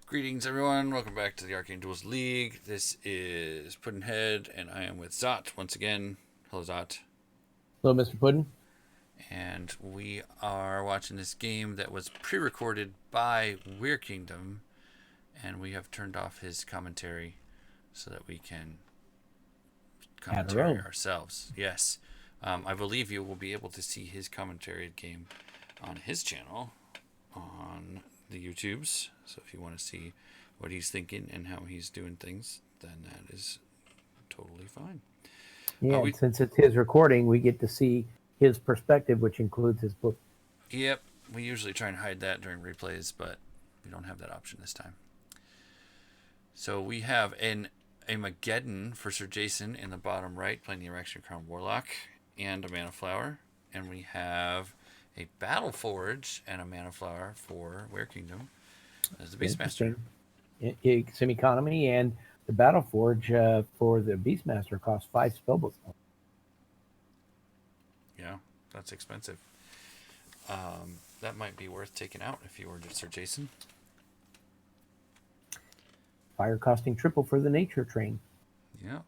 Greetings, everyone. Welcome back to the Arcane Duels League. This is Puddnhead, and I am with Zot once again. Hello, Zot. Hello, Mr. Puddin. And we are watching this game that was pre-recorded by Werekingdom, and we have turned off his commentary so that we can Add our commentary own. ourselves. Yes, I believe you will be able to see his commentary game on his channel on the YouTubes. So if you want to see what he's thinking and how he's doing things, then that is totally fine. Yeah, and We since it's his recording, we get to see his perspective, which includes his book. Yep, we usually try and hide that during replays, but we don't have that option this time. So we have a Mageddon for Sir Jason in the bottom right, playing the Erection Crown Warlock, and a Mana Flower. And we have a Battle Forge and a Mana Flower for Werekingdom as the Beastmaster. Some economy, and the Battle Forge for the Beastmaster costs 5 spellbook points. Yeah, that's expensive. That might be worth taking out if you were just Sir Jason. Fire costing triple for the Nature Train. Yeah.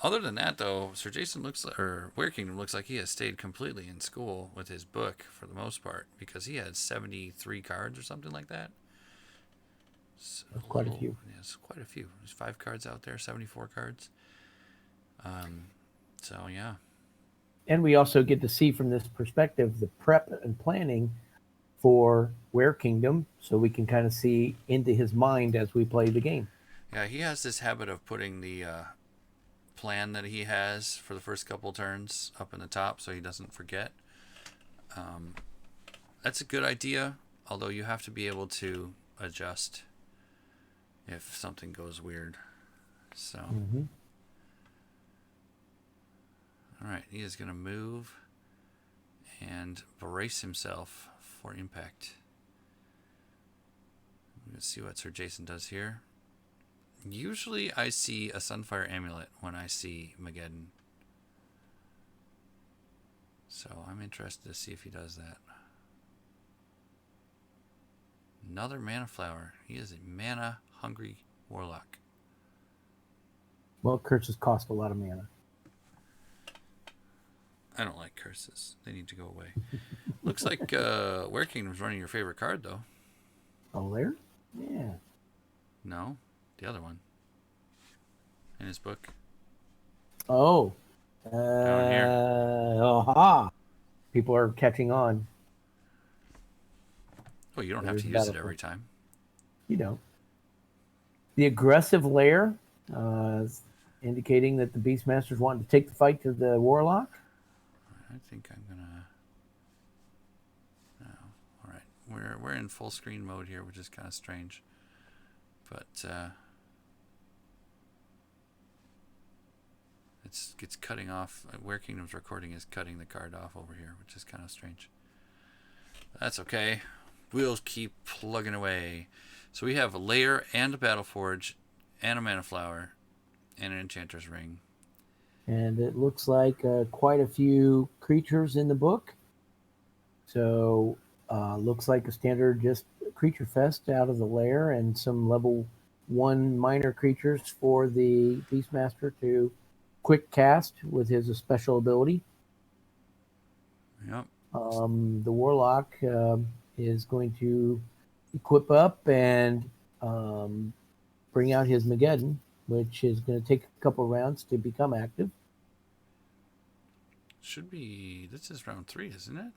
Other than that, though, Sir Jason looks like, or Werekingdom looks like he has stayed completely in school with his book for the most part, because he had 73 cards or something like that. That's quite a few. Yes, quite a few. There's 5 cards out there, 74 cards. So yeah. And we also get to see from this perspective the prep and planning for Werekingdom, so we can kind of see into his mind as we play the game. Yeah, he has this habit of putting the plan that he has for the first couple turns up in the top so he doesn't forget. That's a good idea, although you have to be able to adjust if something goes weird. So, all right, he is going to move and brace himself for impact. Let's see what Sir Jason does here. Usually I see a Sunfire Amulet when I see Mageddon. So I'm interested to see if he does that. Another Mana Flower. He is a mana-hungry Warlock. Well, curses cost a lot of mana. I don't like curses. They need to go away. Looks like Werekingdom's running your favorite card, though. Oh, there? Yeah. No, the other one. In his book. Oh. Down here. Aha. People are catching on. Well, you don't have to use it every time. You don't. The aggressive lair, indicating that the Beastmaster's wanting to take the fight to the Warlock. I think I'm gonna. No, all right. We're in full screen mode here, which is kind of strange, but it's cutting off. Werekingdom's recording is cutting the card off over here, which is kind of strange. That's okay. We'll keep plugging away. So we have a lair and a battle forge, and a mana flower, and an enchanter's ring. And it looks like quite a few creatures in the book. So looks like a standard just creature fest out of the lair, and some level 1 minor creatures for the Beastmaster to quick cast with his special ability. Yep. The Warlock is going to equip up and bring out his Mageddon, which is going to take a couple rounds to become active. Should be. This is round 3, isn't it?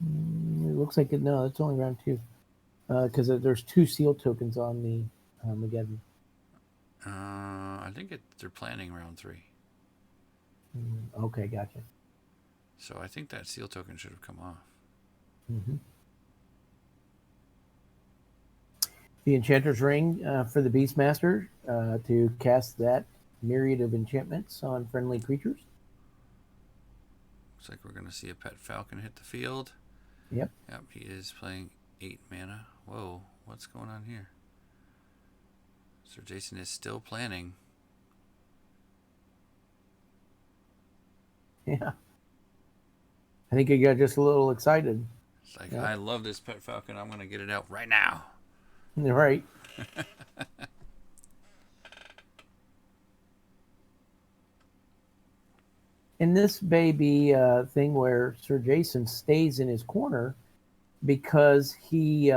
It looks like it. No, it's only round 2 because there's 2 seal tokens on the Mageddon. I think they're planning round 3. Okay, gotcha. So I think that seal token should have come off. The Enchanter's Ring for the Beastmaster to cast that myriad of enchantments on friendly creatures. Looks like we're going to see a pet falcon hit the field. Yep. Yep, he is playing 8 mana. Whoa, what's going on here? Sir Jason is still planning. Yeah. I think he got just a little excited. It's like, Yep. I love this pet falcon. I'm going to get it out right now. Right. And this baby thing where Sir Jason stays in his corner because he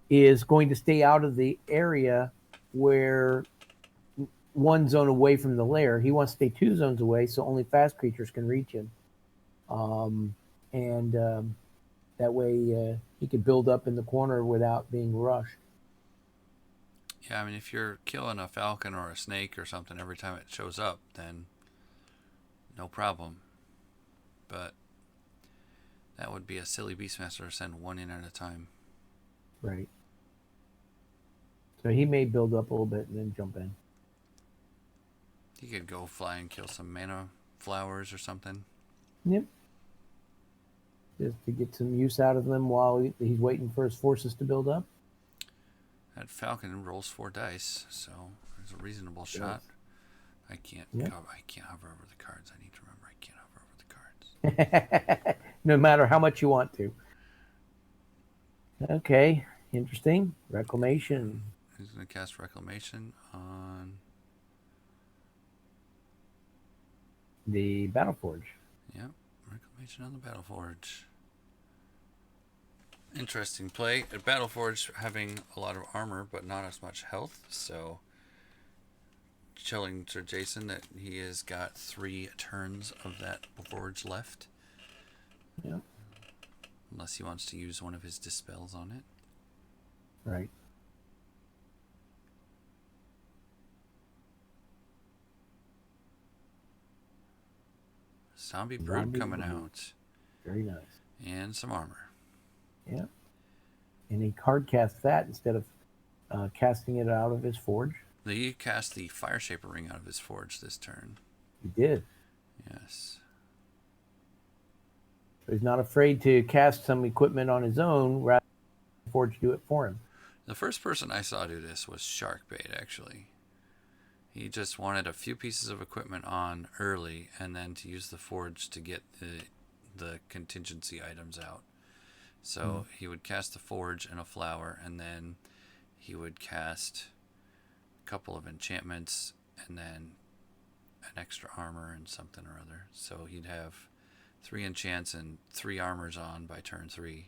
is going to stay out of the area where one zone away from the lair. He wants to stay 2 zones away so only fast creatures can reach him. And that way he could build up in the corner without being rushed. Yeah, I mean, if you're killing a falcon or a snake or something every time it shows up, then no problem. But that would be a silly Beastmaster to send one in at a time. Right. So he may build up a little bit and then jump in. He could go fly and kill some mana flowers or something. Yep. Just to get some use out of them while he's waiting for his forces to build up. That falcon rolls 4 dice, so there's a reasonable shot. I can't. Yep. I can't hover over the cards. I need to remember I can't hover over the cards. No matter how much you want to. Okay, interesting. Reclamation. He's going to cast Reclamation on The Battleforge. Yep, Reclamation on the Battleforge. Interesting play. A Battleforge having a lot of armor, but not as much health, so telling Sir Jason that he has got 3 turns of that Forge left. Yep. Unless he wants to use one of his dispels on it. Right. Zombie Brood coming out. Very nice. And some armor. Yeah. And he card cast that instead of casting it out of his forge. He cast the Fire Shaper Ring out of his forge this turn. He did. Yes. So he's not afraid to cast some equipment on his own rather than the forge do it for him. The first person I saw do this was Sharkbait, actually. He just wanted a few pieces of equipment on early and then to use the forge to get the contingency items out. So he would cast the forge and a flower, and then he would cast a couple of enchantments and then an extra armor and something or other. So he'd have 3 enchants and 3 armors on by turn 3.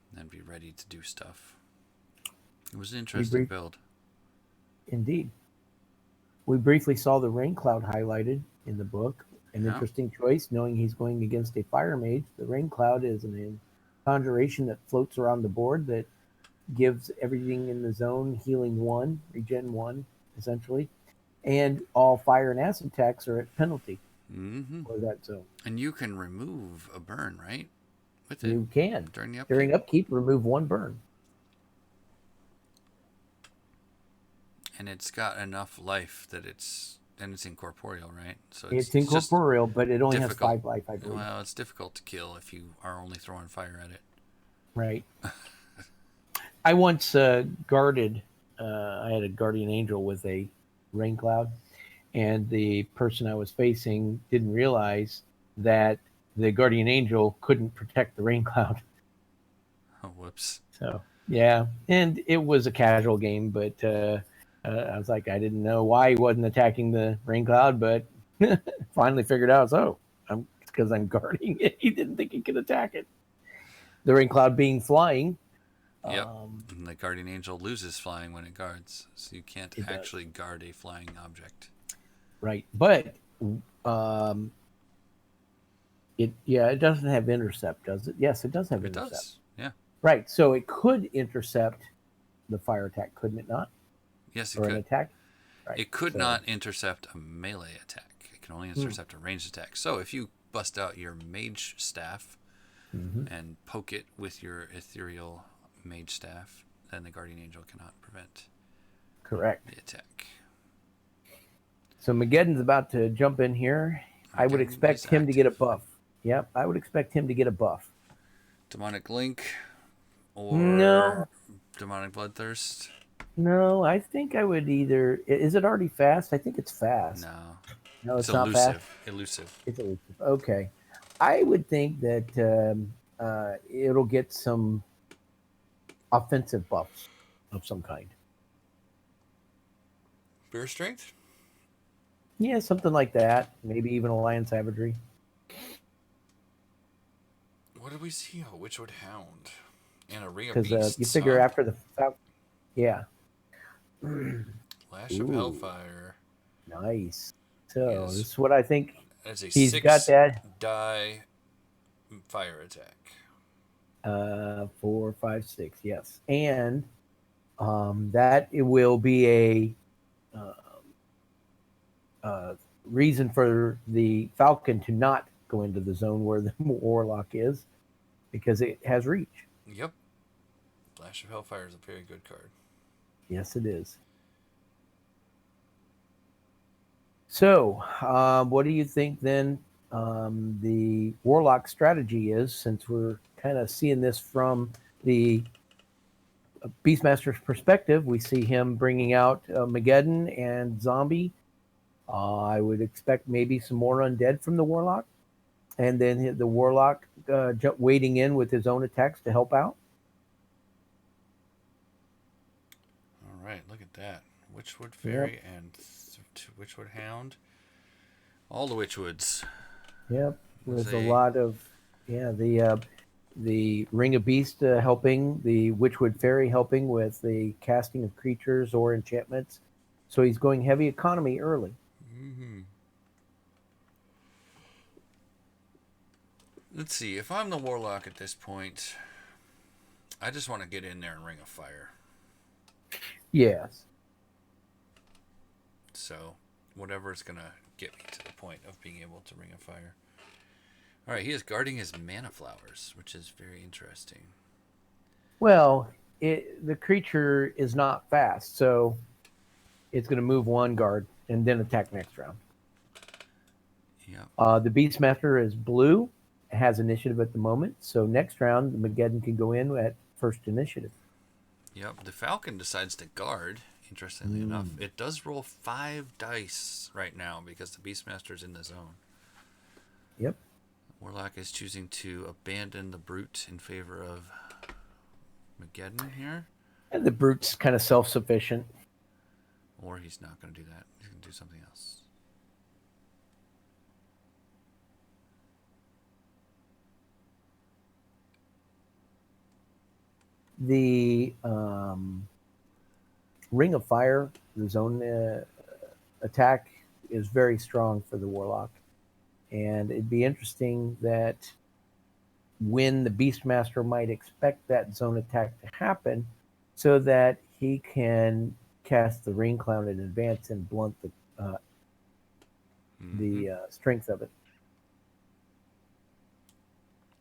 And then be ready to do stuff. It was an interesting build. Indeed. We briefly saw the Rain Cloud highlighted in the book. An interesting choice, knowing he's going against a Fire Mage. The Rain Cloud is a conjuration that floats around the board that gives everything in the zone healing 1, regen 1, essentially. And all fire and acid attacks are at penalty for that zone. And you can remove a burn, right? With it. You can. During the upkeep. During upkeep, remove 1 burn. And it's got enough life that it's incorporeal, right? So it's incorporeal, but it only has 5 life, I believe. Well, it's difficult to kill if you are only throwing fire at it. Right. I once guarded. I had a guardian angel with a rain cloud, and the person I was facing didn't realize that the guardian angel couldn't protect the rain cloud. Oh, whoops. So, yeah. And it was a casual game, but I was like, I didn't know why he wasn't attacking the rain cloud, but finally figured out, it's because I'm guarding it. He didn't think he could attack it. The rain cloud being flying. Yep. And the guardian angel loses flying when it guards, so you can't actually guard a flying object. Right. But it doesn't have intercept, does it? Yes, it does have intercept. It does. Yeah. Right. So it could intercept the fire attack, couldn't it not? Yes, it or could. An attack? Right. It could not intercept a melee attack. It can only intercept a ranged attack. So if you bust out your mage staff and poke it with your ethereal mage staff, then the guardian angel cannot prevent Correct. the attack. So Mageddon's about to jump in here. I would expect him to get a buff. Yep, I would expect him to get a buff. Demonic Link or Demonic Bloodthirst? No, I think I would either... Is it already fast? I think it's fast. No. No, it's not elusive. fast? Elusive. It's elusive. Okay. I would think that it'll get some offensive buffs of some kind. Beer strength? Yeah, something like that. Maybe even a lion savagery. What did we see? A Witchwood Hound. And a Ring of Because you Beasts, figure huh? after the yeah. Lash of Ooh, Hellfire. nice. So Is this is what I think. That's a He's got 6 that die fire attack. 4, 5, 6, yes, and that it will be a uh, reason for the Falcon to not go into the zone where the Warlock is, because it has reach. Yep. Lash of Hellfire is a very good card. Yes, it is. So, what do you think then the Warlock strategy is, since we're kind of seeing this from the Beastmaster's perspective? We see him bringing out Mageddon and Zombie. I would expect maybe some more undead from the Warlock, and then the Warlock wading in with his own attacks to help out. All right, look at that. Witchwood Yep. Fairy and Witchwood Hound. All the Witchwoods. Yep. There's a lot of the Ring of Beast helping, the Witchwood Fairy helping with the casting of creatures or enchantments. So he's going heavy economy early. Mm-hmm. Let's see. If I'm the Warlock at this point, I just want to get in there and Ring of Fire. Yes. So, whatever is going to get me to the point of being able to Ring of Fire. All right, he is guarding his mana flowers, which is very interesting. Well, the creature is not fast, so it's going to move one guard and then attack next round. Yeah. The Beastmaster is blue, has initiative at the moment, so next round Mageddon can go in at first initiative. Yep. The Falcon decides to guard. Interestingly enough, it does roll 5 dice right now because the Beastmaster's in the zone. Yep. Warlock is choosing to abandon the Brute in favor of Mageddon here. And the Brute's kind of self-sufficient. Or he's not going to do that. He's going to do something else. The Ring of Fire, the zone attack, is very strong for the Warlock. And it'd be interesting that when the Beastmaster might expect that zone attack to happen so that he can cast the Rain Cloud in advance and blunt the strength of it.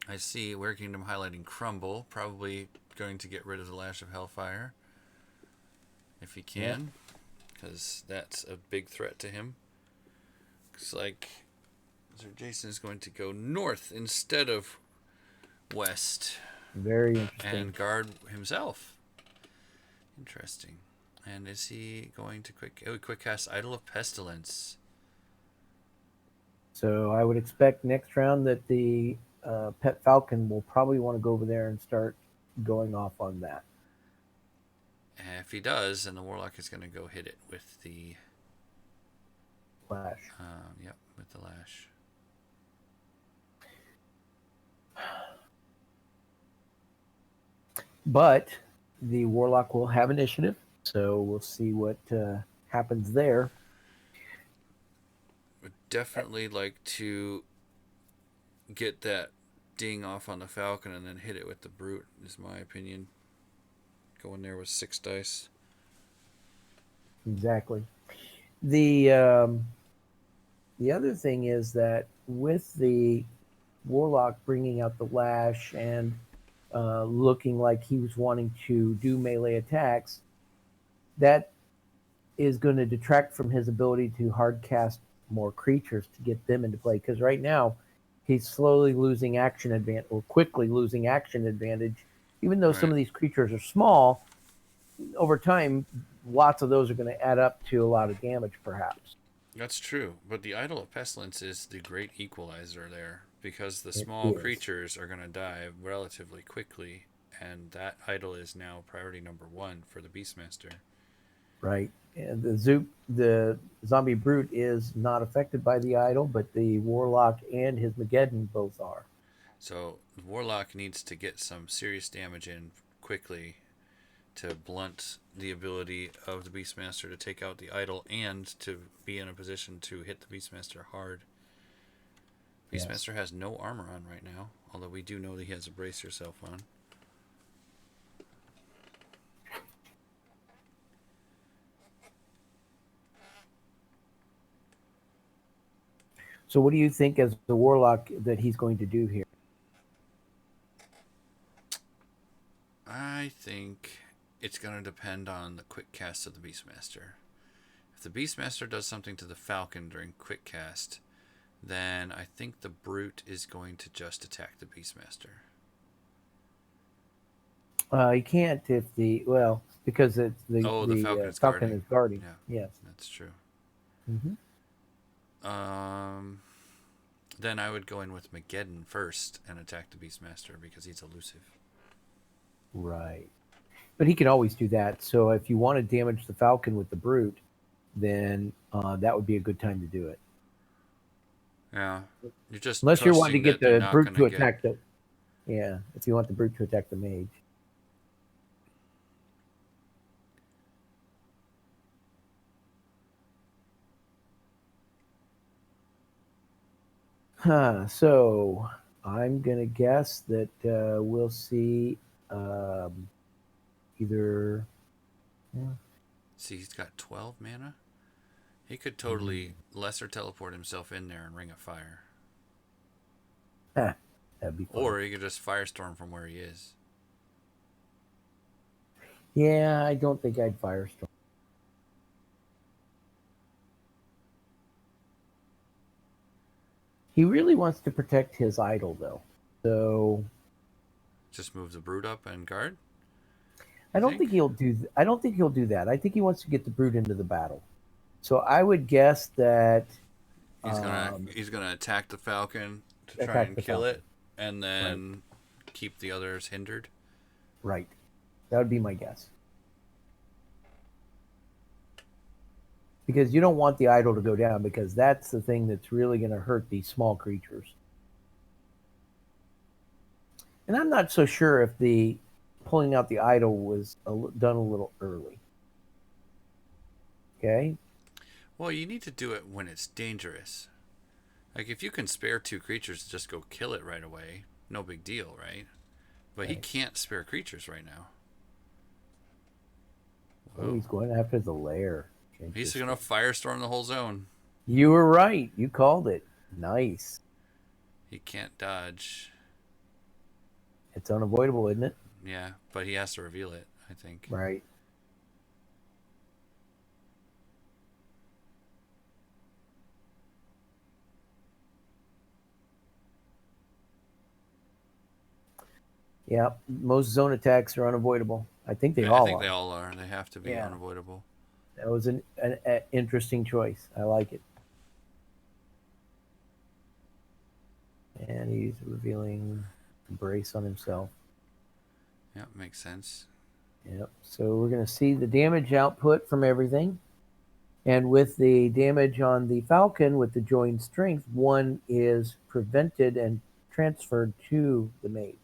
I see Werekingdom highlighting Crumble, probably going to get rid of the Lash of Hellfire if he can, because that's a big threat to him. Looks like SirJason is going to go north instead of west. Very interesting. And guard himself. Interesting. And is he going to quick cast Idol of Pestilence? So I would expect next round that the Pet Falcon will probably want to go over there and start going off on that. And if he does, then the Warlock is going to go hit it with the Lash. Yep, with the Lash. But the Warlock will have initiative, so we'll see what happens there. Would definitely like to get that ding off on the Falcon and then hit it with the Brute, is my opinion. Go in there with 6 dice. Exactly. The other thing is that with the Warlock bringing out the Lash and looking like he was wanting to do melee attacks, that is going to detract from his ability to hard cast more creatures to get them into play. Because right now, he's slowly losing action advantage, or quickly losing action advantage. Even though some of these creatures are small, over time, lots of those are going to add up to a lot of damage, perhaps. That's true, but the Idol of Pestilence is the great equalizer there. because the It small is. creatures are going to die relatively quickly, and that idol is now priority number 1 for the Beastmaster. Right. And the zombie brute is not affected by the idol, but the warlock and his Mageddon both are. So the Warlock needs to get some serious damage in quickly to blunt the ability of the Beastmaster to take out the idol and to be in a position to hit the Beastmaster hard. Beastmaster Yes. has no armor on right now, although we do know that he has a brace yourself on. So what do you think as the warlock that he's going to do here? I think it's going to depend on the quick cast of the Beastmaster. If the Beastmaster does something to the Falcon during quick cast, then I think the Brute is going to just attack the Beastmaster. You can't if because it's the Falcon is Falcon guarding. is guarding. Yeah, Yes. that's true. Mm-hmm. Then I would go in with Mageddon first and attack the Beastmaster because he's elusive. Right. But he can always do that. So if you want to damage the Falcon with the brute, then that would be a good time to do it. Yeah, you're just Unless you're wanting to get they're the not brute going to to get. attack the. Yeah, if you want the brute to attack the mage. So I'm gonna guess that we'll see either. Yeah. See, he's got 12 mana. He could totally lesser teleport himself in there and Ring of Fire. That'd be fun. Or he could just Firestorm from where he is. Yeah, I don't think I'd Firestorm. He really wants to protect his idol, though. So Just move the Brute up and guard. I don't think he'll do. I don't think he'll do that. I think he wants to get the brute into the battle. So I would guess that he's gonna attack the Falcon to try and kill it, and then keep the others hindered. Right. That would be my guess. Because you don't want the idol to go down, because that's the thing that's really going to hurt these small creatures. And I'm not so sure if the pulling out the idol was done a little early. Okay. Well, you need to do it when it's dangerous. Like if you can spare 2 creatures, just go kill it right away. No big deal, right? But he can't spare creatures right now. Oh, he's going after the lair. He's going to Firestorm the whole zone. You were right. You called it. Nice. He can't dodge. It's unavoidable, isn't it? Yeah, but he has to reveal it, I think. Right. Yeah, most zone attacks are unavoidable. I think they all are. They all are. They have to be unavoidable. That was an interesting choice. I like it. And he's revealing a brace on himself. Yeah, makes sense. Yep. So we're going to see the damage output from everything. And with the damage on the Falcon with the joined strength, 1 is prevented and transferred to the mage.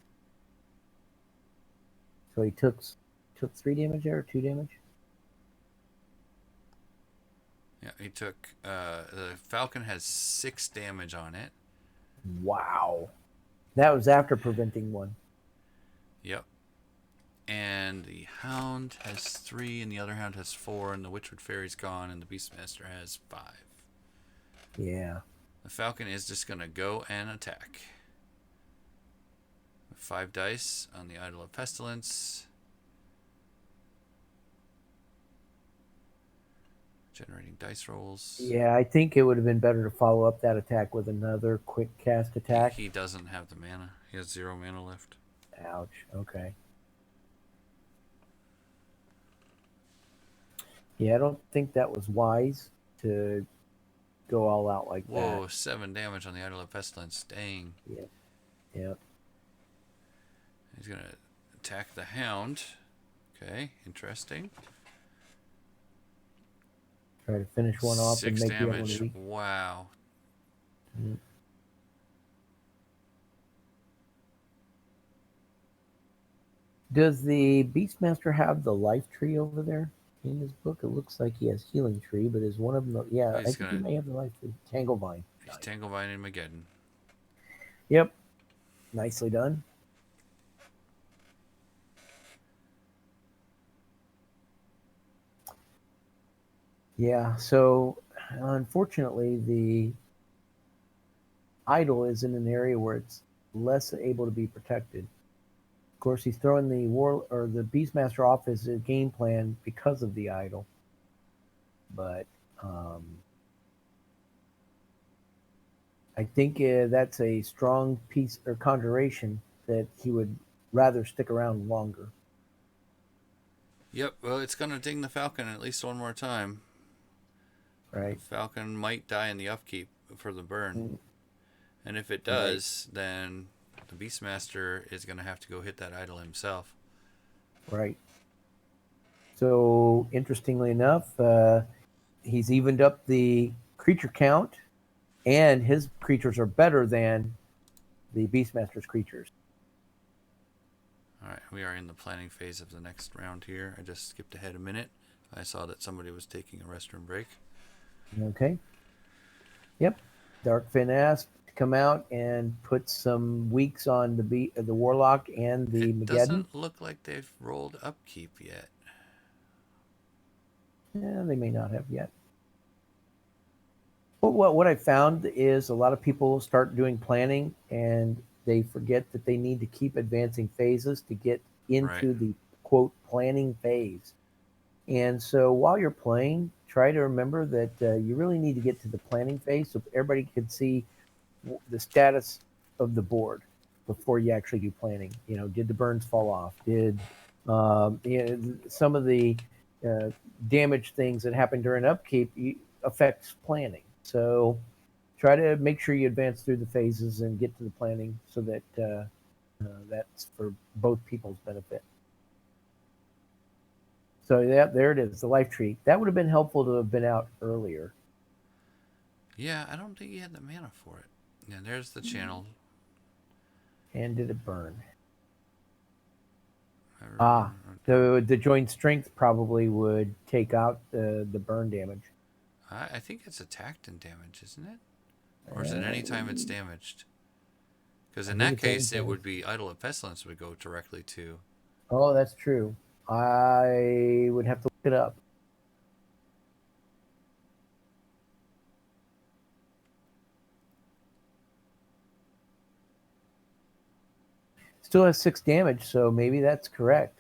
So he took 3 damage there, or 2 damage? Yeah, he took the Falcon has 6 damage on it. Wow. That was after preventing 1. Yep. And the Hound has 3, and the other Hound has 4, and the Witchwood Fairy's gone, and the Beastmaster has 5. Yeah. The Falcon is just going to go and attack. 5 dice on the Idol of Pestilence. Generating dice rolls. Yeah, I think it would have been better to follow up that attack with another quick cast attack. He doesn't have the mana. He has 0 mana left. Ouch. Okay. Yeah, I don't think that was wise to go all out like that. Whoa, 7 damage on the Idol of Pestilence. Dang. Yep. Yep. He's going to attack the Hound. Okay, interesting. Try to finish one off 6 and make the other damage. one weak. Wow. Mm. Does the Beastmaster have the life tree over there in his book? It looks like he has healing tree, but is one of them? Yeah, I think he may have the life tree. Tanglevine. He's Tanglevine and Mageddon. Yep. Nicely done. Yeah, so unfortunately, the idol is in an area where it's less able to be protected. Of course, he's throwing the the Beastmaster off his game plan because of the idol, but I think that's a strong piece or conjuration that he would rather stick around longer. Yep, well, it's going to ding the Falcon at least one more time. Right. The Falcon might die in the upkeep for the burn. Mm. And if it does, then the Beastmaster is going to have to go hit that idol himself. Right. So, interestingly enough, he's evened up the creature count, and his creatures are better than the Beastmaster's creatures. All right, we are in the planning phase of the next round here. I just skipped ahead a minute. I saw that somebody was taking a restroom break. Okay. Yep. Darkfin asked to come out and put some weeks on the Warlock and the Mageddon. It doesn't look like they've rolled upkeep yet. Yeah, they may not have yet. But what I found is a lot of people start doing planning and they forget that they need to keep advancing phases to get into the quote planning phase. And so while you're playing, try to remember that you really need to get to the planning phase so everybody can see the status of the board before you actually do planning. You know, did the burns fall off? Did some of the damage things that happen during upkeep affects planning? So try to make sure you advance through the phases and get to the planning so that that's for both people's benefit. So yeah, there it is, the life tree. That would have been helpful to have been out earlier. Yeah, I don't think he had the mana for it. Yeah, there's the channel. And did it burn? The joint strength probably would take out the burn damage. I think it's attacked and damaged, isn't it? Or is it any time it's damaged? Because in that case, it would be Idol of Pestilence would go directly to. Oh, that's true. I would have to look it up. Still has 6 damage, so maybe that's correct.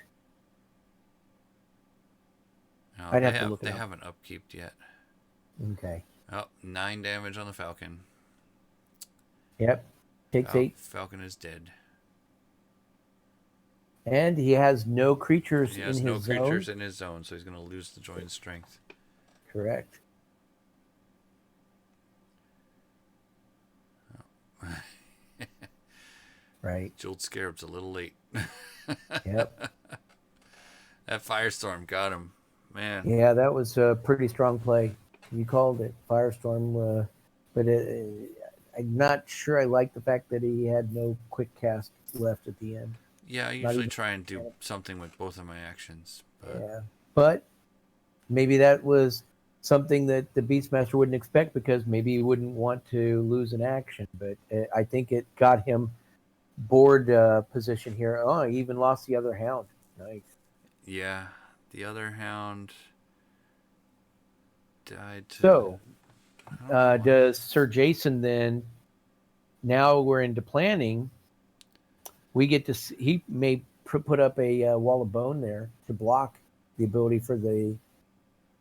No, I'd have to look it up. They haven't upkeeped yet. Okay. Oh, 9 damage on the Falcon. Yep. Takes 8. Falcon is dead. And he has no creatures in his zone. He has no creatures in his zone, so he's going to lose the joint strength. Correct. Oh. Right. Jeweled Scarab's a little late. Yep. That Firestorm got him. Man. Yeah, that was a pretty strong play. You called it, Firestorm. But I'm not sure I like the fact that he had no quick cast left at the end. Yeah, I usually try and do something with both of my actions. But... Yeah, but maybe that was something that the Beastmaster wouldn't expect because maybe he wouldn't want to lose an action. But I think it got him board position here. Oh, he even lost the other Hound. Nice. Yeah, the other Hound died. So, does Sir Jason then? Now we're into planning. We get to see, he may put up a wall of bone there to block the ability for the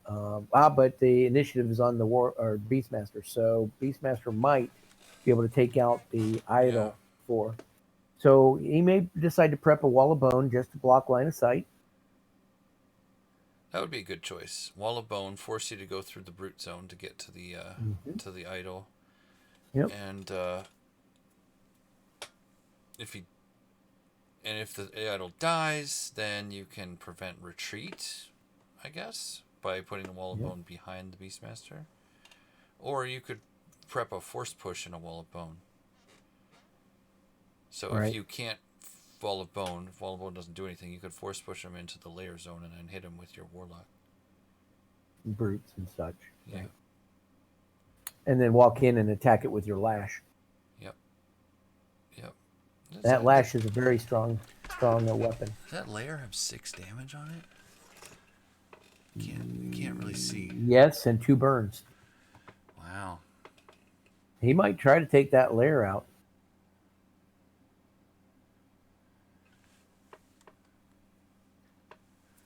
but the initiative is on the Beastmaster, so Beastmaster might be able to take out the idol for. So he may decide to prep a wall of bone just to block line of sight. That would be a good choice. Wall of Bone force you to go through the brute zone to get to the idol, Yep. and if the idol dies, then you can prevent retreat, I guess, by putting the Wall of Bone behind the Beastmaster, or you could prep a force push in a Wall of Bone. So if you can't Wall of Bone, if Wall of Bone doesn't do anything, you could force push him into the layer zone and then hit him with your Warlock. Brutes and such. Yeah. Right. And then walk in and attack it with your lash. Yep. That lash is a very strong weapon. Does that layer have 6 damage on it? You can't really see. Yes, and 2 burns. Wow. He might try to take that layer out.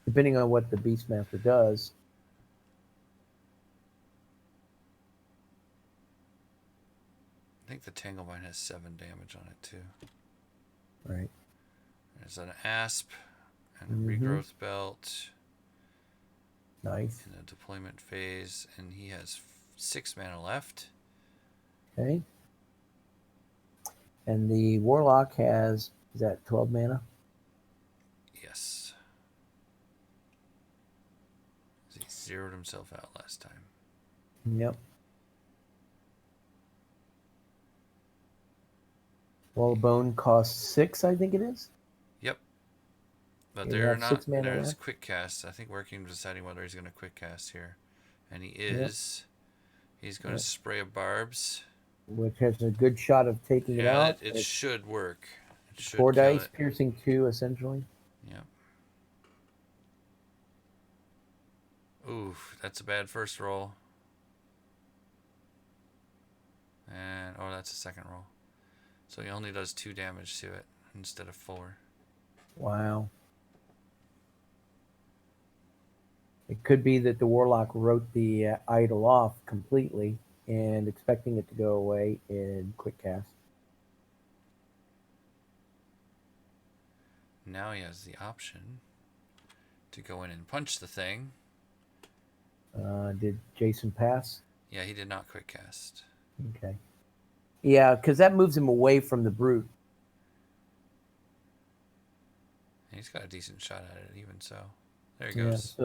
Depending on what the Beastmaster does. I think the Tanglevine has 7 damage on it too. Right. There's an Asp and a Regrowth Belt. Nice. In the deployment phase, and he has 6 mana left. Okay. And the Warlock has, is that 12 mana? Yes. He zeroed himself out last time. Yep. Wall of Bone costs 6, I think it is. Yep. But You they're have not. 6 mana There's left. quick cast. I think Werekingdom's deciding whether he's going to quick cast here, and he is. He's going to spray a barbs, which has a good shot of taking it out. It should work. It should 4 kill dice, it. piercing 2, essentially. Yep. Oof, that's a bad first roll. And that's a second roll. So he only does 2 damage to it instead of 4. Wow. It could be that the Warlock wrote the idol off completely and expecting it to go away in quick cast. Now he has the option to go in and punch the thing. Did Jason pass? Yeah, he did not quick cast. Okay. Yeah, because that moves him away from the brute. He's got a decent shot at it, even so. There he goes.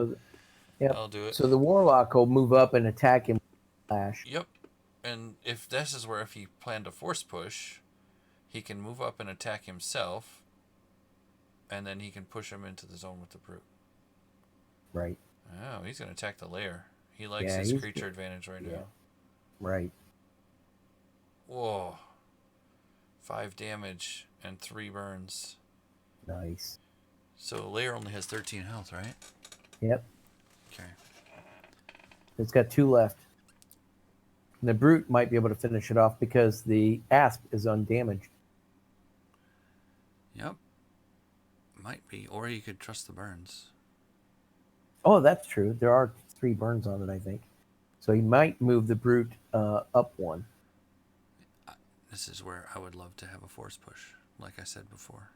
Yeah, I'll do it. So the Warlock will move up and attack him with Flash. Yep. And if this is where if he planned a force push, he can move up and attack himself, and then he can push him into the zone with the brute. Right. Oh, he's going to attack the lair. He likes his creature advantage right now. Right. Whoa. 5 damage and 3 burns. Nice. So lair only has 13 health, right? Yep. Okay. It's got 2 left. And the brute might be able to finish it off because the asp is undamaged. Yep. Might be. Or you could trust the burns. Oh, that's true. There are 3 burns on it, I think. So he might move the brute up 1. This is where I would love to have a force push, like I said before.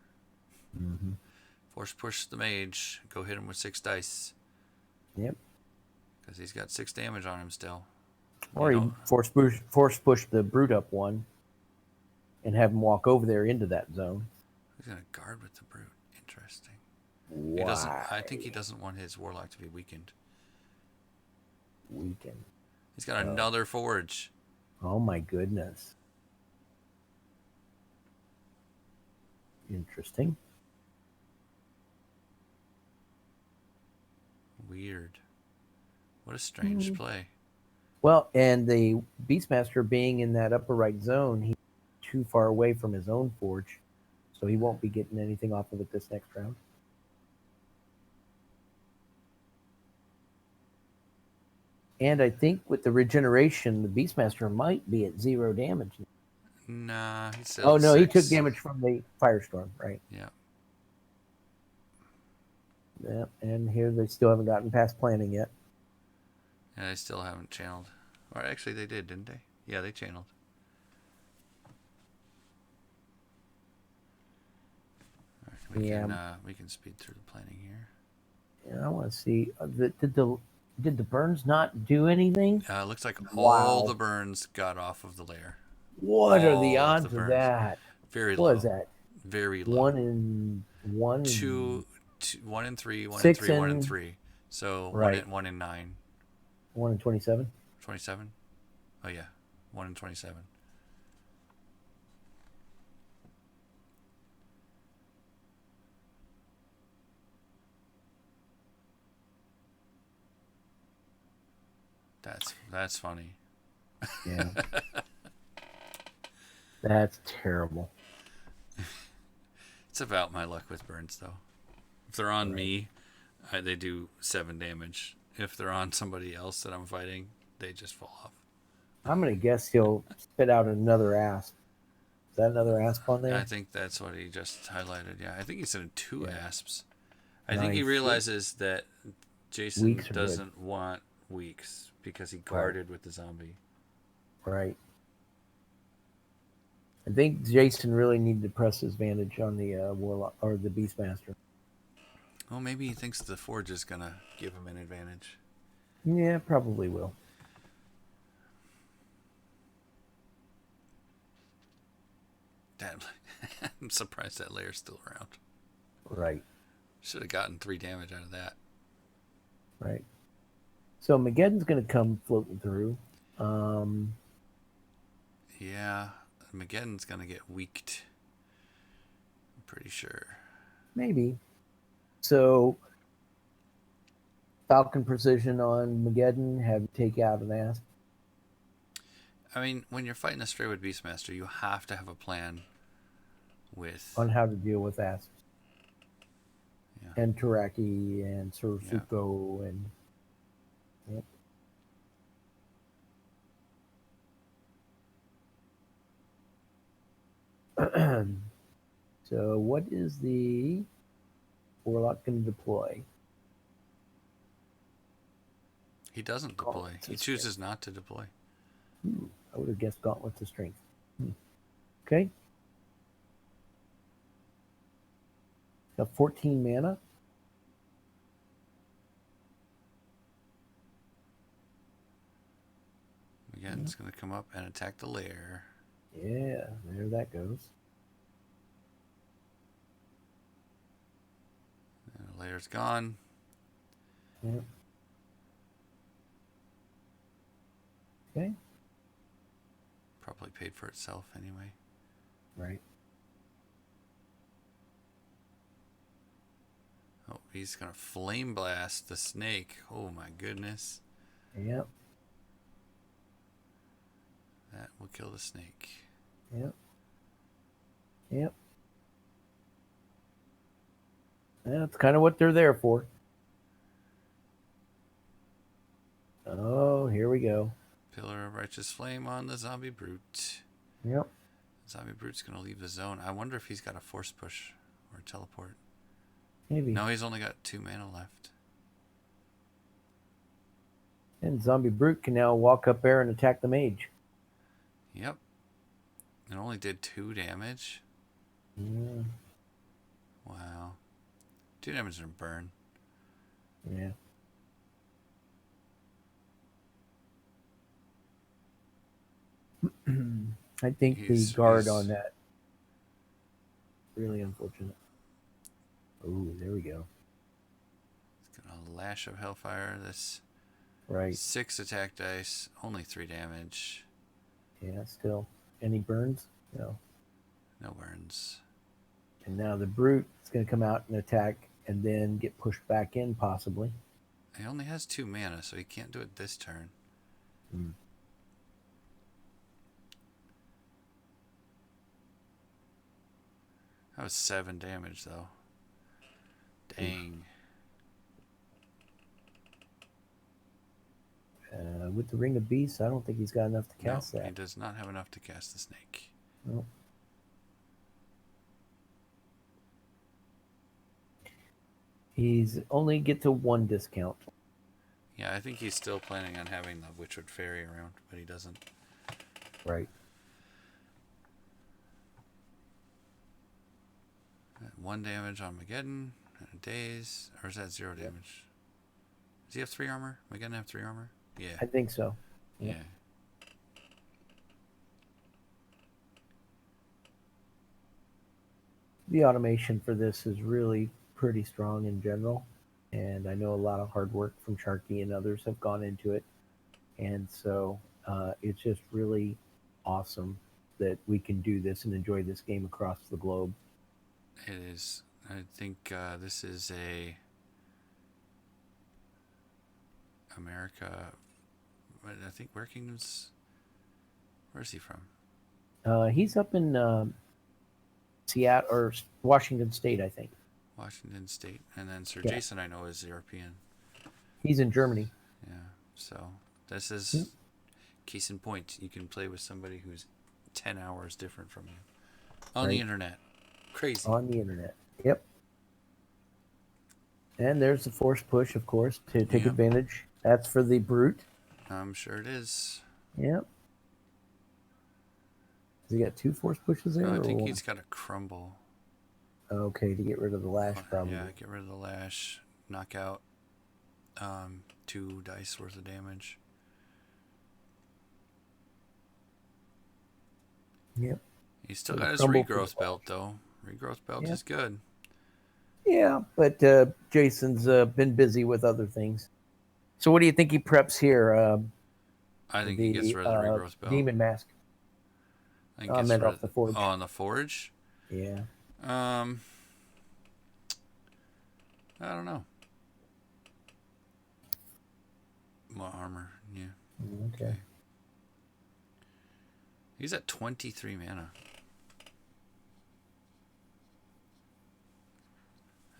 Mm-hmm. Force push the mage. Go hit him with 6 dice. Yep. Because he's got 6 damage on him still. Or you force push the brute up 1 and have him walk over there into that zone. He's going to guard with the brute. Interesting. Why? He doesn't. I think he doesn't want his Warlock to be weakened. Weakened. He's got another forge. Oh my goodness. Interesting. Weird. What a strange play. Well, and the Beastmaster being in that upper right zone, he's too far away from his own forge, so he won't be getting anything off of it this next round. And I think with the regeneration, the Beastmaster might be at 0 damage. Nah, he's still. Oh no, 6. he took damage from the firestorm, right? Yeah. Yeah, and here they still haven't gotten past planning yet. Yeah, they still haven't channeled. Or actually, they did, didn't they? Yeah, they channeled. All right, we can speed through the planning here. And I want to see did the burns not do anything? Looks like all Wow. the burns got off of the layer. What are the All of the odds of burns. that? Very What is low. that? Very low. One in one in One in three, one in six three, one in and three. So right. one in nine. 1 in 27. 27? Oh yeah. 1 in 27. That's funny. Yeah. That's terrible. It's about my luck with burns though. If they're on Right. me, they do 7 damage. If they're on somebody else that I'm fighting, they just fall off. I'm gonna guess he'll spit out another asp. Is that another asp on I there? think that's what he just highlighted. Yeah, I think he said 2 Yeah. asps. I think he Nice. realizes that Jason Weeks are good. doesn't want weeks because he Right. guarded with the zombie. Right. I think Jason really needed to press his advantage on the Warlock or the Beastmaster. Well, maybe he thinks the Forge is going to give him an advantage. Yeah, probably will. I'm surprised that layer's still around. Right. Should have gotten 3 damage out of that. Right. So Mageddon's going to come floating through. Um, Yeah, Mageddon's going to get weaked. I'm pretty sure. maybe. So Falcon Precision on Mageddon, have take out an asp. I mean, when you're fighting a Straywood Beastmaster, you have to have a plan with... On how to deal with asps. Yeah. And Taraki and Sursuko Yeah. and... Yep. So what is the Warlock going to deploy? He doesn't deploy. He chooses not to deploy. I would have guessed Gauntlets of Strength. Okay. Got 14 mana. Again, it's going to come up and attack the lair. Yeah, there that goes. And the lair's gone. Yep. Okay. Probably paid for itself anyway. Right. Oh, he's going to flame blast the snake. Oh my goodness. Yep. That will kill the snake. Yep. Yep. That's kind of what they're there for. Oh, here we go. Pillar of Righteous Flame on the Zombie Brute. Yep. Zombie Brute's going to leave the zone. I wonder if he's got a force push or a teleport. Maybe. No, he's only got 2 mana left. And Zombie Brute can now walk up there and attack the mage. Yep. It only did 2 damage. Yeah. Wow. 2 damage and a burn. Yeah. I think the guard on that. Really unfortunate. Oh, there we go. It's got a Lash of Hellfire. This right. 6 attack dice, only 3 damage. Yeah, still. Any burns? No. No burns. And now the brute is going to come out and attack and then get pushed back in, possibly. He only has 2 mana, so he can't do it this turn. That was 7 damage, though. Dang. With the Ring of Beasts, I don't think he's got enough to cast that. He does not have enough to cast the snake. Nope. He's only get to 1 discount. Yeah, I think he's still planning on having the Witchwood Fairy around, but he doesn't. Right. 1 damage on Mageddon, and Daze, or is that 0 damage? Does he have 3 armor? Am I gonna have 3 armor? Yeah. I think so. Yeah. The automation for this is really pretty strong in general, and I know a lot of hard work from Sharky and others have gone into it, and so it's just really awesome that we can do this and enjoy this game across the globe. It is. I think this is a America. I think Werekingdom's. Where's he from? He's up in Seattle or Washington State, I think. Washington State, and then Sir Yeah. Jason, I know, is European. He's in Germany. Yeah. So this is case in point. You can play with somebody who's 10 hours different from you on the internet. Crazy. On the internet. Yep. And there's the force push, of course, to take advantage. That's for the brute. I'm sure it is. Yep. Has he got 2 force pushes there? No, I think he's got a crumble. Okay, to get rid of the lash, probably. Yeah, get rid of the lash. Knock out 2 dice worth of damage. Yep. He's still got his regrowth belt, though. Regrowth belt is good. Yeah, but Jason's been busy with other things. So what do you think he preps here? I think he gets rid of the regrowth belt. Demon mask. I meant off the forge. Oh, on the forge? Yeah. I don't know. More armor, yeah. Okay. He's at 23 mana.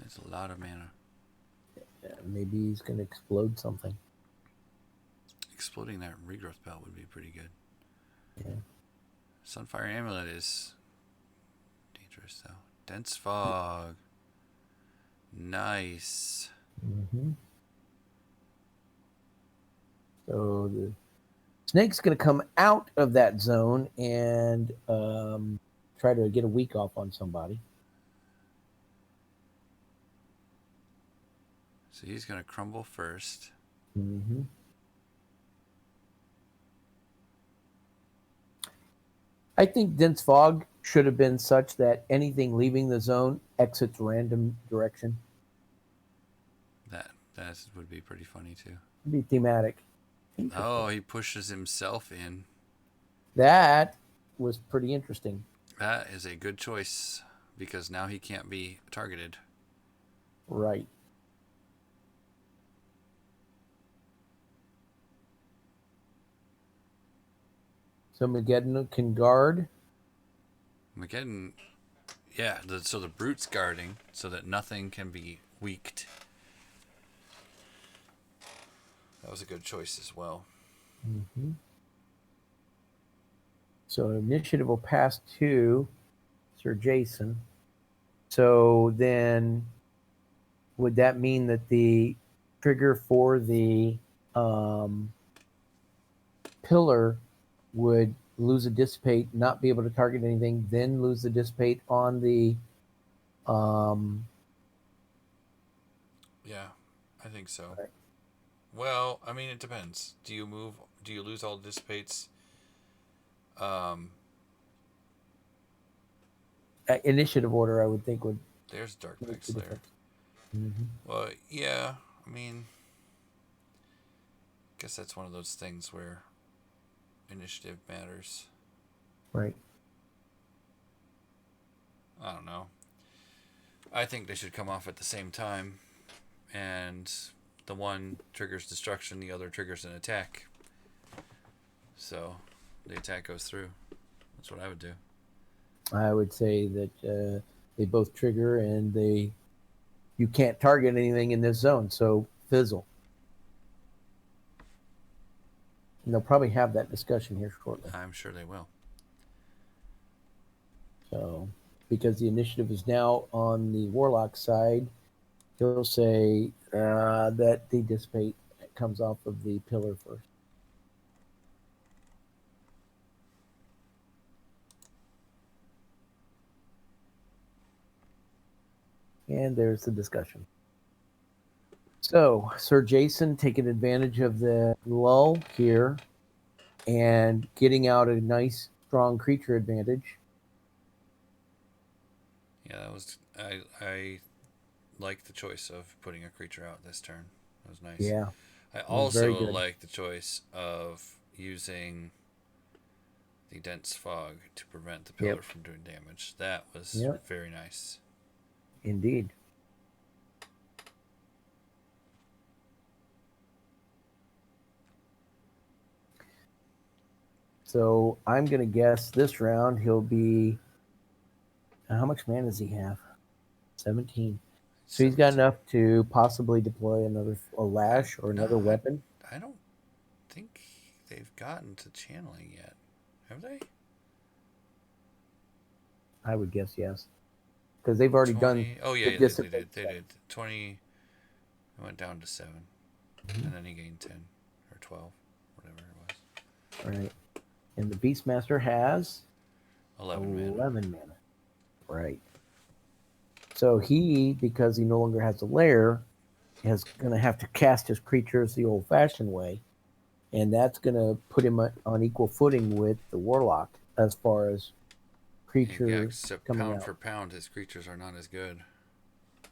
That's a lot of mana. Yeah, maybe he's going to explode something. Exploding that regrowth belt would be pretty good. Yeah. Sunfire Amulet is dangerous, though. Dense Fog. Nice. Mm-hmm. So the snake's going to come out of that zone and try to get a week off on somebody. So he's going to crumble first. Mm-hmm. I think dense fog should have been such that anything leaving the zone exits random direction. That would be pretty funny too. It'd be thematic. Oh, he pushes himself in. That was pretty interesting. That is a good choice because now he can't be targeted. Right. So Mageddon can guard. Mageddon, yeah. So the brute's guarding so that nothing can be weaked. That was a good choice as well. Mm-hmm. So initiative will pass to Sir Jason. So then would that mean that the trigger for the pillar would lose a dissipate, not be able to target anything, then lose the dissipate on the Yeah, I think so. Right. Well, I mean, it depends. Do you lose all dissipates? Initiative order, I would think would. There's Dark Black Slayer. Mm-hmm. Well, yeah. I mean, I guess that's one of those things where initiative matters. Right. I don't know. I think they should come off at the same time, and the one triggers destruction, the other triggers an attack. So the attack goes through. That's what I would do. I would say that they both trigger and you can't target anything in this zone, so fizzle. And they'll probably have that discussion here shortly. I'm sure they will. So, because the initiative is now on the Warlock side, he'll say that the dissipate comes off of the pillar first. And there's the discussion. So, Sir Jason taking advantage of the lull here and getting out a nice, strong creature advantage. Yeah, that was I like the choice of putting a creature out this turn. That was nice. Yeah, I it was very also good. like the choice of using the dense fog to prevent the pillar Yep. from doing damage. That was Yep. very nice. Indeed. So I'm going to guess this round he'll be. How much mana does he have? 17. So he's got 17. enough to possibly deploy a I lash or no, another weapon. I don't think they've gotten to channeling yet. Have they? I would guess yes, because they've already done 20. Oh the yeah, they dissipate did. They stuff. did. 20. It went down to 7, and then he gained 10 or 12, whatever it was. All right, and the Beastmaster has 11 mana. 11 mana. Right. So he, because he no longer has a lair, is going to have to cast his creatures the old-fashioned way, and that's going to put him on equal footing with the Warlock as far as Yeah, creature except coming pound out. for pound, his creatures are not as good.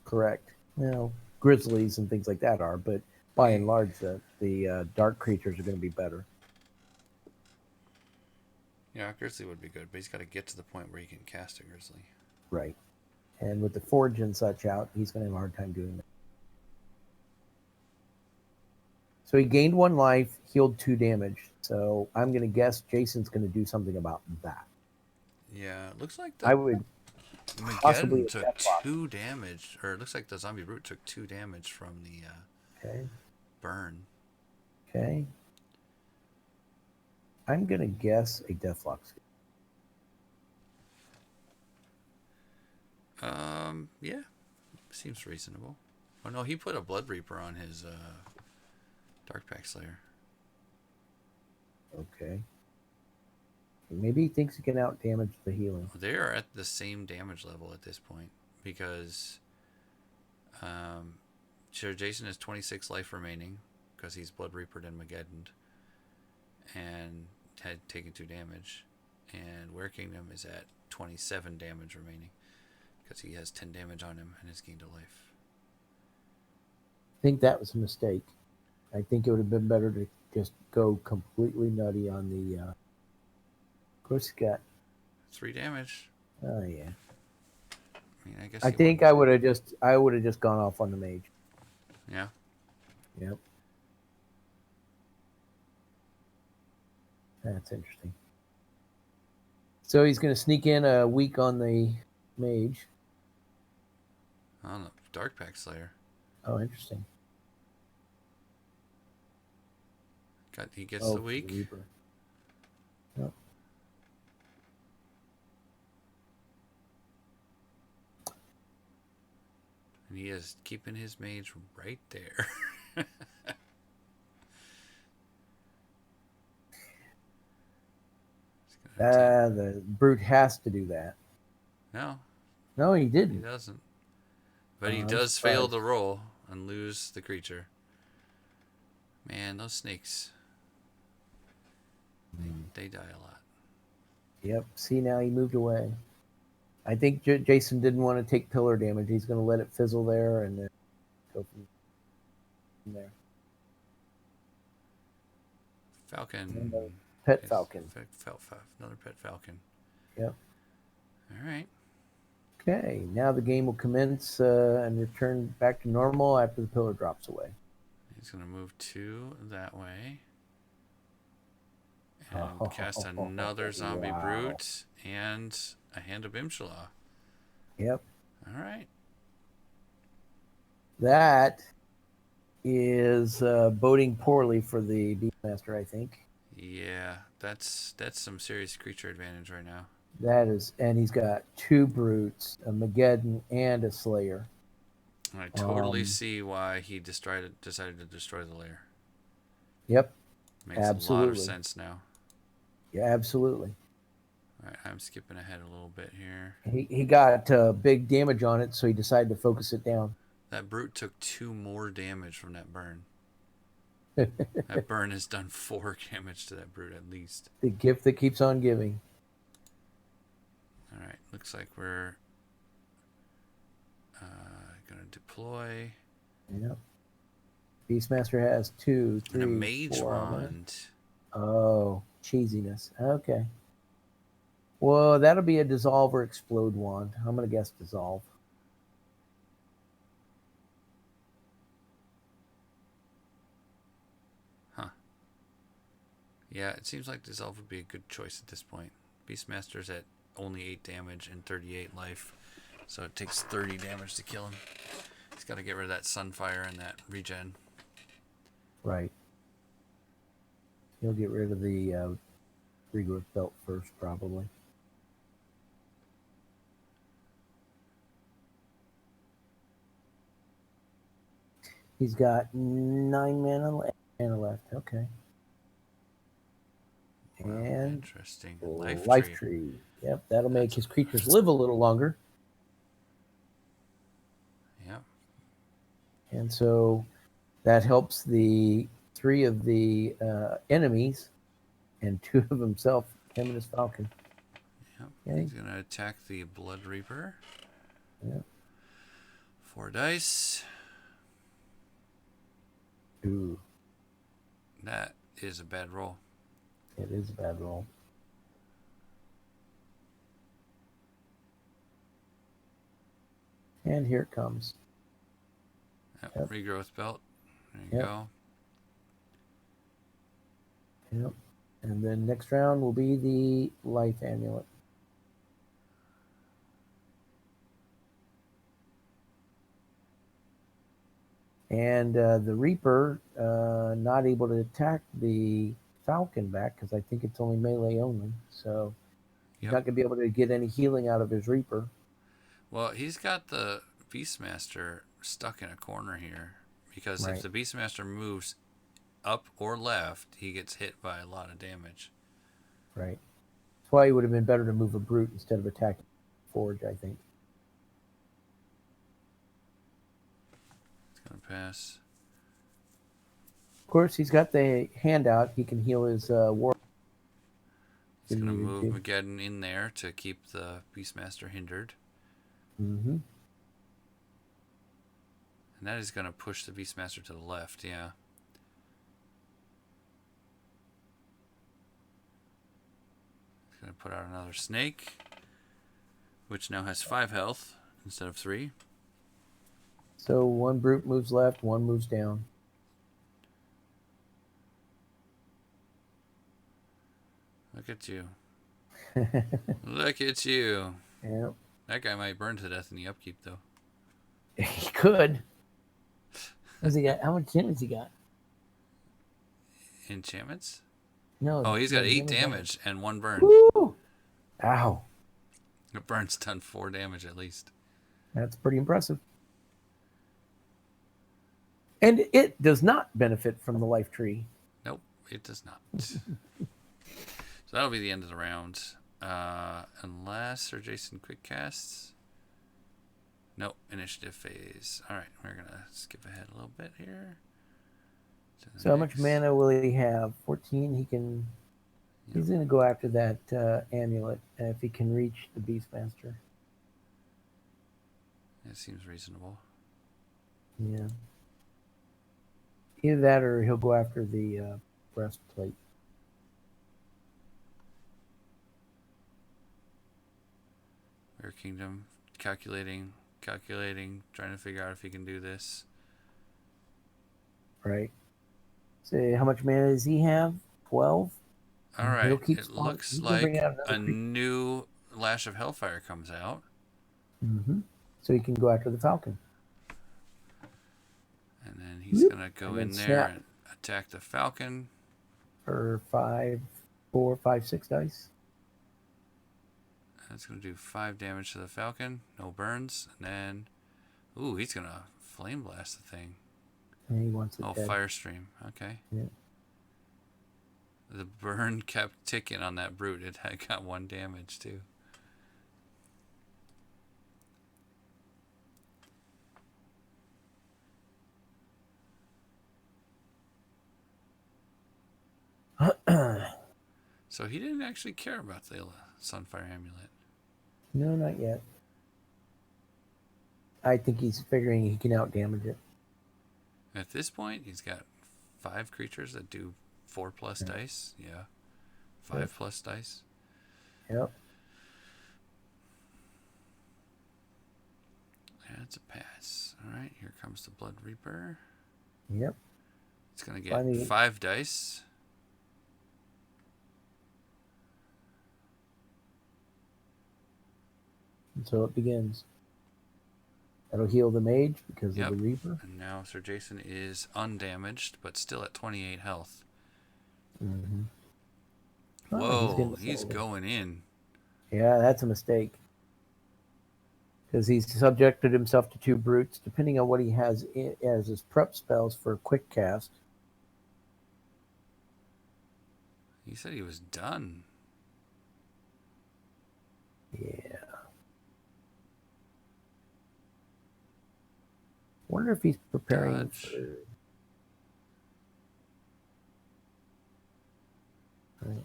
Correct. Well, grizzlies and things like that are, but by and large, the dark creatures are going to be better. Yeah, Grizzly would be good, but he's got to get to the point where he can cast a Grizzly. Right. And with the Forge and such out, he's going to have a hard time doing that. So he gained 1 life, healed 2 damage. So I'm going to guess Jason's going to do something about that. Yeah, it looks like I the would possibly Mageddon a took Deathlock. 2 damage, or it looks like the Zombie Brute took 2 damage from the Okay. burn. Okay. I'm going to guess a Deathlock. Yeah, seems reasonable. Oh no, he put a Blood Reaper on his Darkpack Slayer. Okay. Maybe he thinks he can out damage the healing. They are at the same damage level at this point because Sir Jason has 26 life remaining because he's Blood Reapered and Mageddoned and had taken 2 damage, and Werekingdom is at 27 damage remaining because he has 10 damage on him and has gained a life. I think that was a mistake. I think it would have been better to just go completely nutty on the. Of course, he got. 3 damage. Oh yeah. I mean, I guess I he think won. I would have just gone off on the mage. Yeah. Yep. That's interesting. So he's going to sneak in a week on the mage. On the Darkpack Slayer. Oh, interesting. He gets the weak. Reaper. Yep. And he is keeping his mage right there. The brute has to do that. No. No, he He didn't. doesn't. But he does fail the roll and lose the creature. Man, those snakes. They die a lot. Yep. See, now he moved away. I think Jason didn't want to take pillar damage. He's going to let it fizzle there and then go from there. Falcon. Pet falcon. Another pet falcon. Yep. All right. Okay, now the game will commence and return back to normal after the pillar drops away. He's going to move 2 that way. And cast another Zombie Brute and a Hand of Bimshala. Yep. All right. That is boding poorly for the Beastmaster, I think. Yeah, that's some serious creature advantage right now. That is, and he's got 2 brutes, a Mageddon and a Slayer. I totally see why he decided to destroy the lair. Yep. Makes a lot of sense now. Yeah, absolutely. Alright, I'm skipping ahead a little bit here. He got big damage on it, so he decided to focus it down. That brute took 2 more damage from that burn. That burn has done 4 damage to that brute at least. The gift that keeps on giving. Alright, looks like we're going to deploy. Yep. Beastmaster has 2, 3, And a mage 4 wand. Oh, cheesiness. Okay. Well, that'll be a dissolve or explode wand. I'm going to guess dissolve. Huh. Yeah, it seems like dissolve would be a good choice at this point. Beastmaster's at only 8 damage and 38 life, so it takes 30 damage to kill him. He's got to get rid of that sunfire and that regen. Right. He'll get rid of the regrowth belt first, probably. He's got 9 mana left. Okay. Wow, And interesting. life tree. Yep, that'll make his creatures live a little longer. Yep. And so that helps the 3 of the enemies and 2 of himself, him and his falcon. Yep. Okay. He's going to attack the Blood Reaper. Yep. 4 dice. Ooh, That is a bad roll. it is a bad roll. And here it comes. Yep. Regrowth belt. There you Yep. go. Yep. And then next round will be the life amulet. And the Reaper not able to attack the Falcon back because I think it's only melee only. So he's not going to be able to get any healing out of his Reaper. Well, he's got the Beastmaster stuck in a corner here because if the Beastmaster moves up or left, he gets hit by a lot of damage. Right. That's why it would have been better to move a Brute instead of attacking Forge, I think. It's going to pass. Of course, he's got the handout. He can heal his Warlock. He's going to move Mageddon in there to keep the Beastmaster hindered. Mm-hmm. And that is going to push the Beastmaster to the left, yeah. He's going to put out another snake, which now has 5 health instead of 3. So 1 Brute moves left, 1 moves down. Look at you. Look at you. Yep. That guy might burn to death in the upkeep, though. He could. What's he got? How much damage he got? Enchantments? No. Oh, he's got 8 damage and 1 burn. Woo! Ow. The burn's done 4 damage at least. That's pretty impressive. And it does not benefit from the life tree. Nope, it does not. So that'll be the end of the round. Unless SirJason quick casts. Nope, initiative phase. Alright, we're going to skip ahead a little bit here. So how much mana will he have? 14. He can. Yep. He's going to go after that amulet if he can reach the Beastmaster. It seems reasonable. Yeah. Either that or he'll go after the breastplate. Werekingdom, calculating, trying to figure out if he can do this. Right. So how much mana does he have? 12? All right. It looks like a new Lash of Hellfire comes out. Mm-hmm. So he can go after the Falcon. And then he's going to go in there and attack the Falcon. For 4, 5, 6 dice. That's going to do 5 damage to the Falcon. No burns. And then, ooh, he's going to Flame Blast the thing. And he wants it dead. Fire Stream. Okay. Yeah. The burn kept ticking on that brute. It had got 1 damage too. So he didn't actually care about the Sunfire Amulet. No, not yet. I think he's figuring he can out-damage it. At this point, he's got 5 creatures that do 4+ dice. Yeah. 5+ dice. Yep. That's a pass. All right, here comes the Blood Reaper. Yep. It's going to get 5 dice. And so it begins. That'll heal the mage because of the Reaper. And now Sir Jason is undamaged, but still at 28 health. Mm-hmm. Whoa, he's going in. Yeah, that's a mistake. Because he's subjected himself to 2 brutes, depending on what he has as his prep spells for quick cast. He said he was done. Yeah. Wonder if he's preparing for... Right.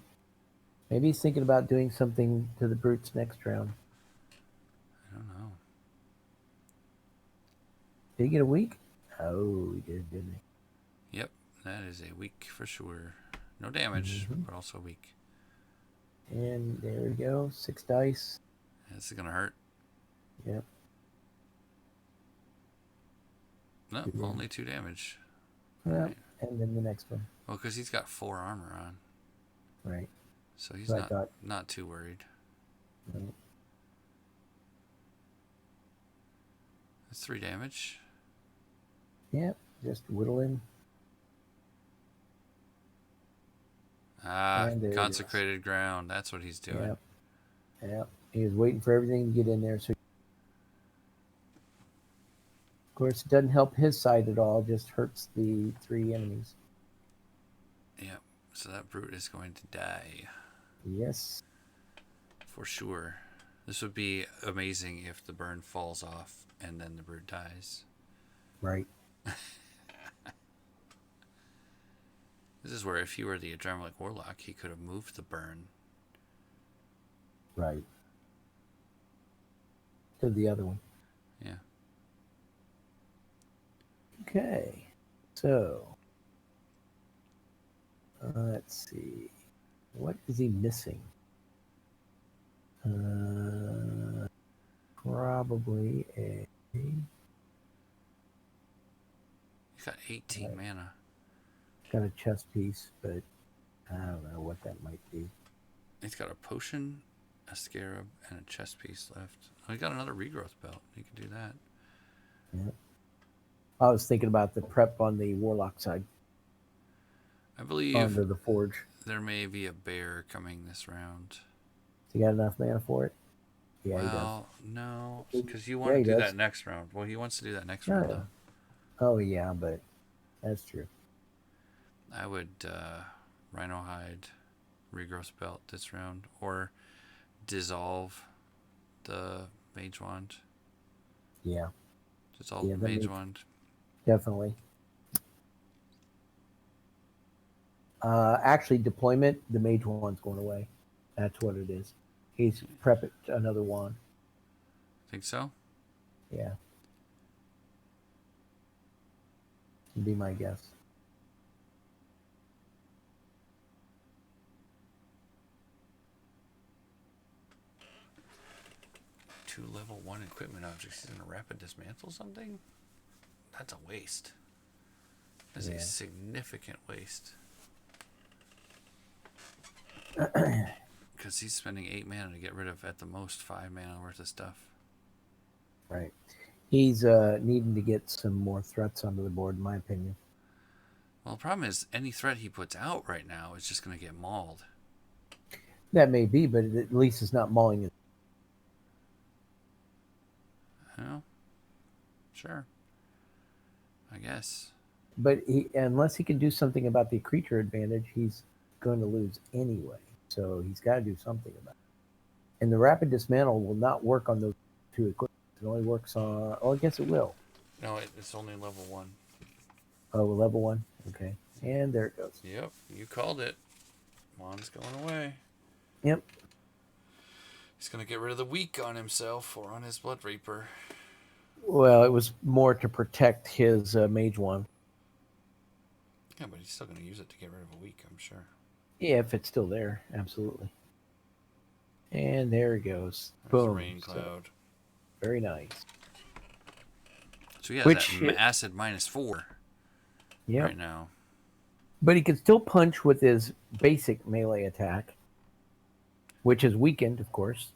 Maybe he's thinking about doing something to the brutes next round. I don't know. Did he get a week? Oh, he did, didn't he? Yep, that is a week for sure. No damage, but also weak. And there we go. 6 dice. This is going to hurt. Yep. No, only 2 damage. Yeah, right. And then the next one. Well, because he's got 4 armor on. Right. So he's not too worried. Right. That's 3 damage. Yep, just whittling. Consecrated ground. That's what he's doing. Yep. He was waiting for everything to get in there. So, of course, it doesn't help his side at all. It just hurts the 3 enemies. Yep. So that brute is going to die. Yes. For sure. This would be amazing if the burn falls off and then the brute dies. Right. This is where if he were the Adrenalic Warlock, he could have moved the burn. Right. To the other one. Yeah. Okay. So, let's see. What is he missing? Probably a... He's got 18 mana. Got a chest piece, but I don't know what that might be. He's got a potion, a scarab, and a chest piece left. Oh, he got another regrowth belt. He can do that. Yeah. I was thinking about the prep on the Warlock side. I believe under the forge. There may be a bear coming this round. He got enough mana for it? Yeah, well, he does. No, because you want to do that next round. Well, he wants to do that next round, though. Oh, yeah, but that's true. I would Rhino Hide, Regrowth Belt this round, or dissolve the Mage Wand. Yeah. Dissolve the Mage Wand. Definitely. Actually, deployment, the Mage Wand's going away. That's what it is. He's prepping another wand. Think so? Yeah. Would be my guess. Two level 1 equipment objects. He's going to rapid dismantle something? That's a waste. That's a significant waste. Because he's spending 8 mana to get rid of, at the most, 5 mana worth of stuff. Right. He's needing to get some more threats onto the board, in my opinion. Well, the problem is, any threat he puts out right now is just going to get mauled. That may be, but at least it's not mauling it. Well, sure. I guess. But unless he can do something about the creature advantage, he's going to lose anyway. So he's got to do something about it. And the rapid dismantle will not work on those two equipment. It only works on. Oh, I guess it will. No, it's only level 1. Oh, level 1. Okay. And there it goes. Yep, you called it. Juan's going away. Yep. He's going to get rid of the weak on himself or on his Blood Reaper. Well, it was more to protect his mage one. Yeah, but he's still going to use it to get rid of a weak, I'm sure. Yeah, if it's still there, absolutely. And there it goes. There's Boom. a rain cloud. So, very nice. So he has that acid -4 right now. But he can still punch with his basic melee attack, which is weakened, of course.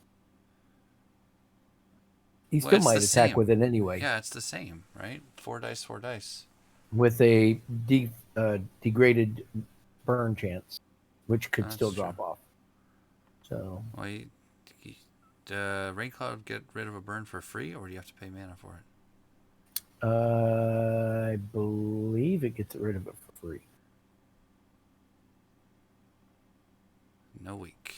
He still might attack with it anyway. Yeah, it's the same, right? 4 dice, 4 dice. With a degraded burn chance, which could still drop off. So. Well, Rain Cloud get rid of a burn for free, or do you have to pay mana for it? I believe it gets rid of it for free. No weak.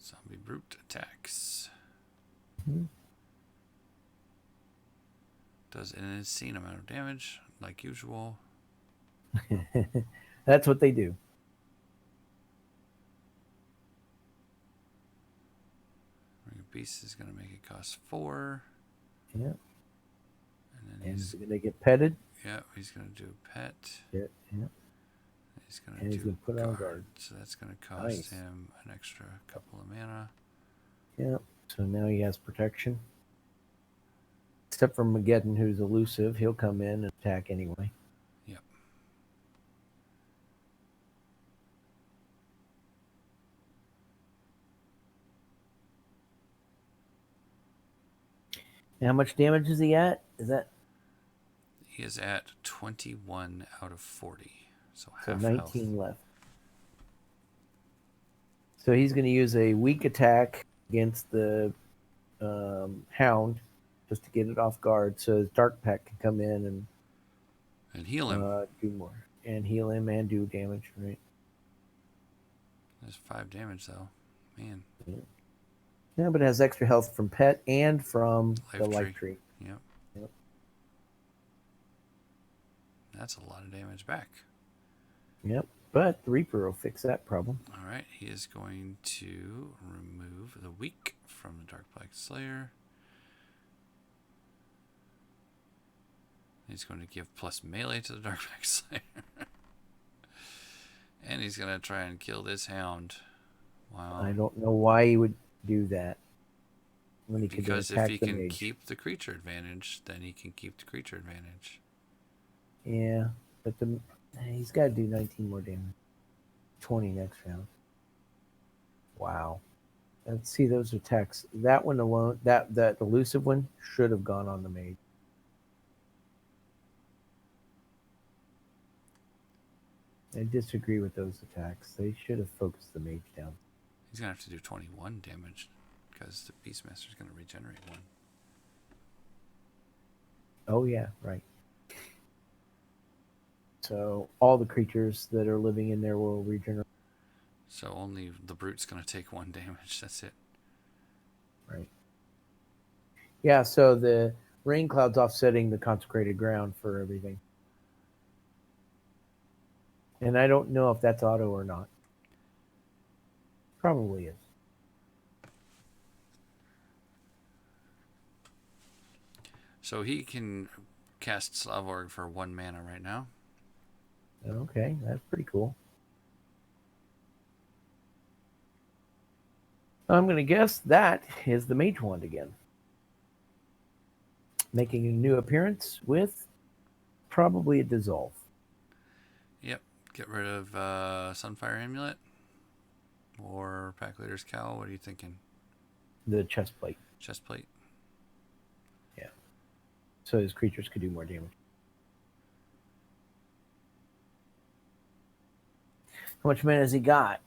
Zombie brute attacks. Mm-hmm. Does an insane amount of damage, like usual. That's what they do. Ring of Beast is going to make it cost 4. Yeah. And then he's going to get petted. Yeah, he's going to do pet. Yeah. He's going to put it on guard. So that's going to cost him an extra couple of mana. Yeah. So now he has protection. Except for Mageddon, who's elusive. He'll come in and attack anyway. Yep. And how much damage is he at? He is at 21 out of 40. So So half 19 health. left. So he's going to use a weak attack against the Hound just to get it off guard, so his Dark Pack can come in and heal him. Do more. And heal him and do damage, right? There's 5 damage, though. Man. Yeah, but it has extra health from Pet and from the Life Tree. Yep. That's a lot of damage back. Yep. But the Reaper will fix that problem. All right. He is going to remove the weak from the Dark Black Slayer. He's going to give plus melee to the Dark Black Slayer. And he's going to try and kill this Hound. Wow. I don't know why he would do that. When he because if he can keep the creature advantage, then he can keep the creature advantage. Yeah, but he's got to do 19 more damage. 20 next round. Wow. Let's see those attacks. That one alone, that elusive one should have gone on the mage. I disagree with those attacks. They should have focused the mage down. He's going to have to do 21 damage because the Beastmaster is going to regenerate 1. Oh, yeah, right. So all the creatures that are living in there will regenerate. So only the Brute's going to take 1 damage. That's it. Right. Yeah, so the rain cloud's offsetting the consecrated ground for everything. And I don't know if that's auto or not. Probably is. So he can cast Slavorg for 1 mana right now. Okay, that's pretty cool. I'm going to guess that is the Mage Wand again. Making a new appearance with probably a dissolve. Yep. Get rid of Sunfire Amulet or Pack Leader's Cowl. What are you thinking? The chest plate. Chest plate. Yeah. So his creatures could do more damage. How much mana has he got?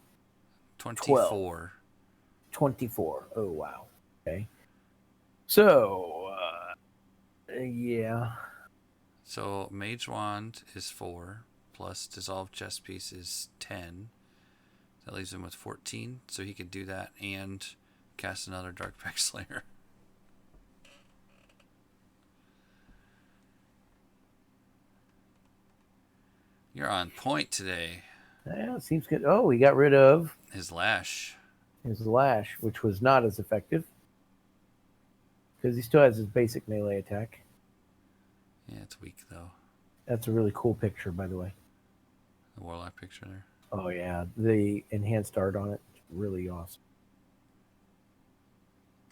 24. 12. 24. Oh, wow. Okay. So, Yeah. So Mage Wand is 4, plus Dissolved Chess Piece is 10. That leaves him with 14, so he could do that and cast another Darkpack Slayer. You're on point today. Yeah, it seems good. Oh, he got rid of His Lash. his lash, which was not as effective because he still has his basic melee attack. Yeah, it's weak though. That's a really cool picture, by the way. The Warlock picture there. Oh yeah, the enhanced art on it, really awesome.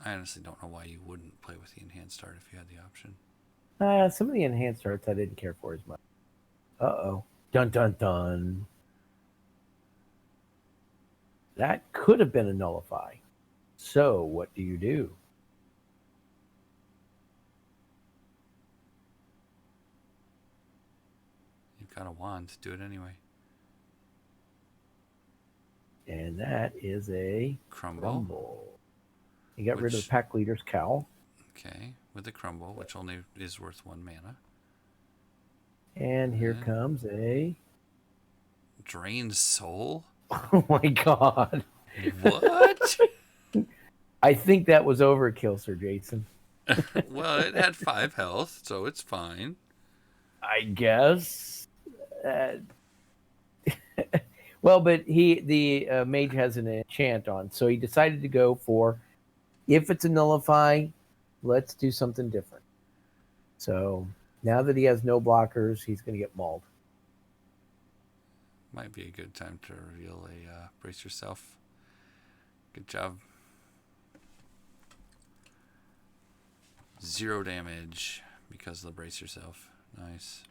I honestly don't know why you wouldn't play with the enhanced art if you had the option. Some of the enhanced arts I didn't care for as much. Uh-oh. Dun, dun, dun. That could have been a nullify. So what do you do? You've got a wand. Do it anyway. And that is a crumble. You got rid of the pack leader's cowl. Okay, with the crumble, which only is worth 1 mana. And here comes a Drained Soul? Oh my god. What? I think that was overkill, Sir Jason. Well, it had 5 health, so it's fine. I guess. Well, but the mage has an enchant on, so he decided to go for, if it's a nullify, let's do something different. So now that he has no blockers, he's going to get mauled. Might be a good time to reveal a Brace Yourself. Good job. 0 damage because of the Brace Yourself. Nice.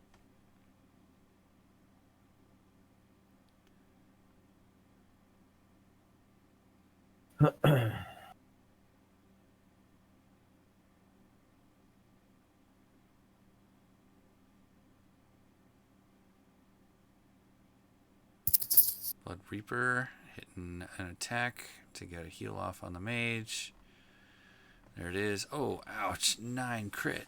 Blood Reaper hitting an attack to get a heal off on the mage. There it is. Oh, ouch. 9 crit.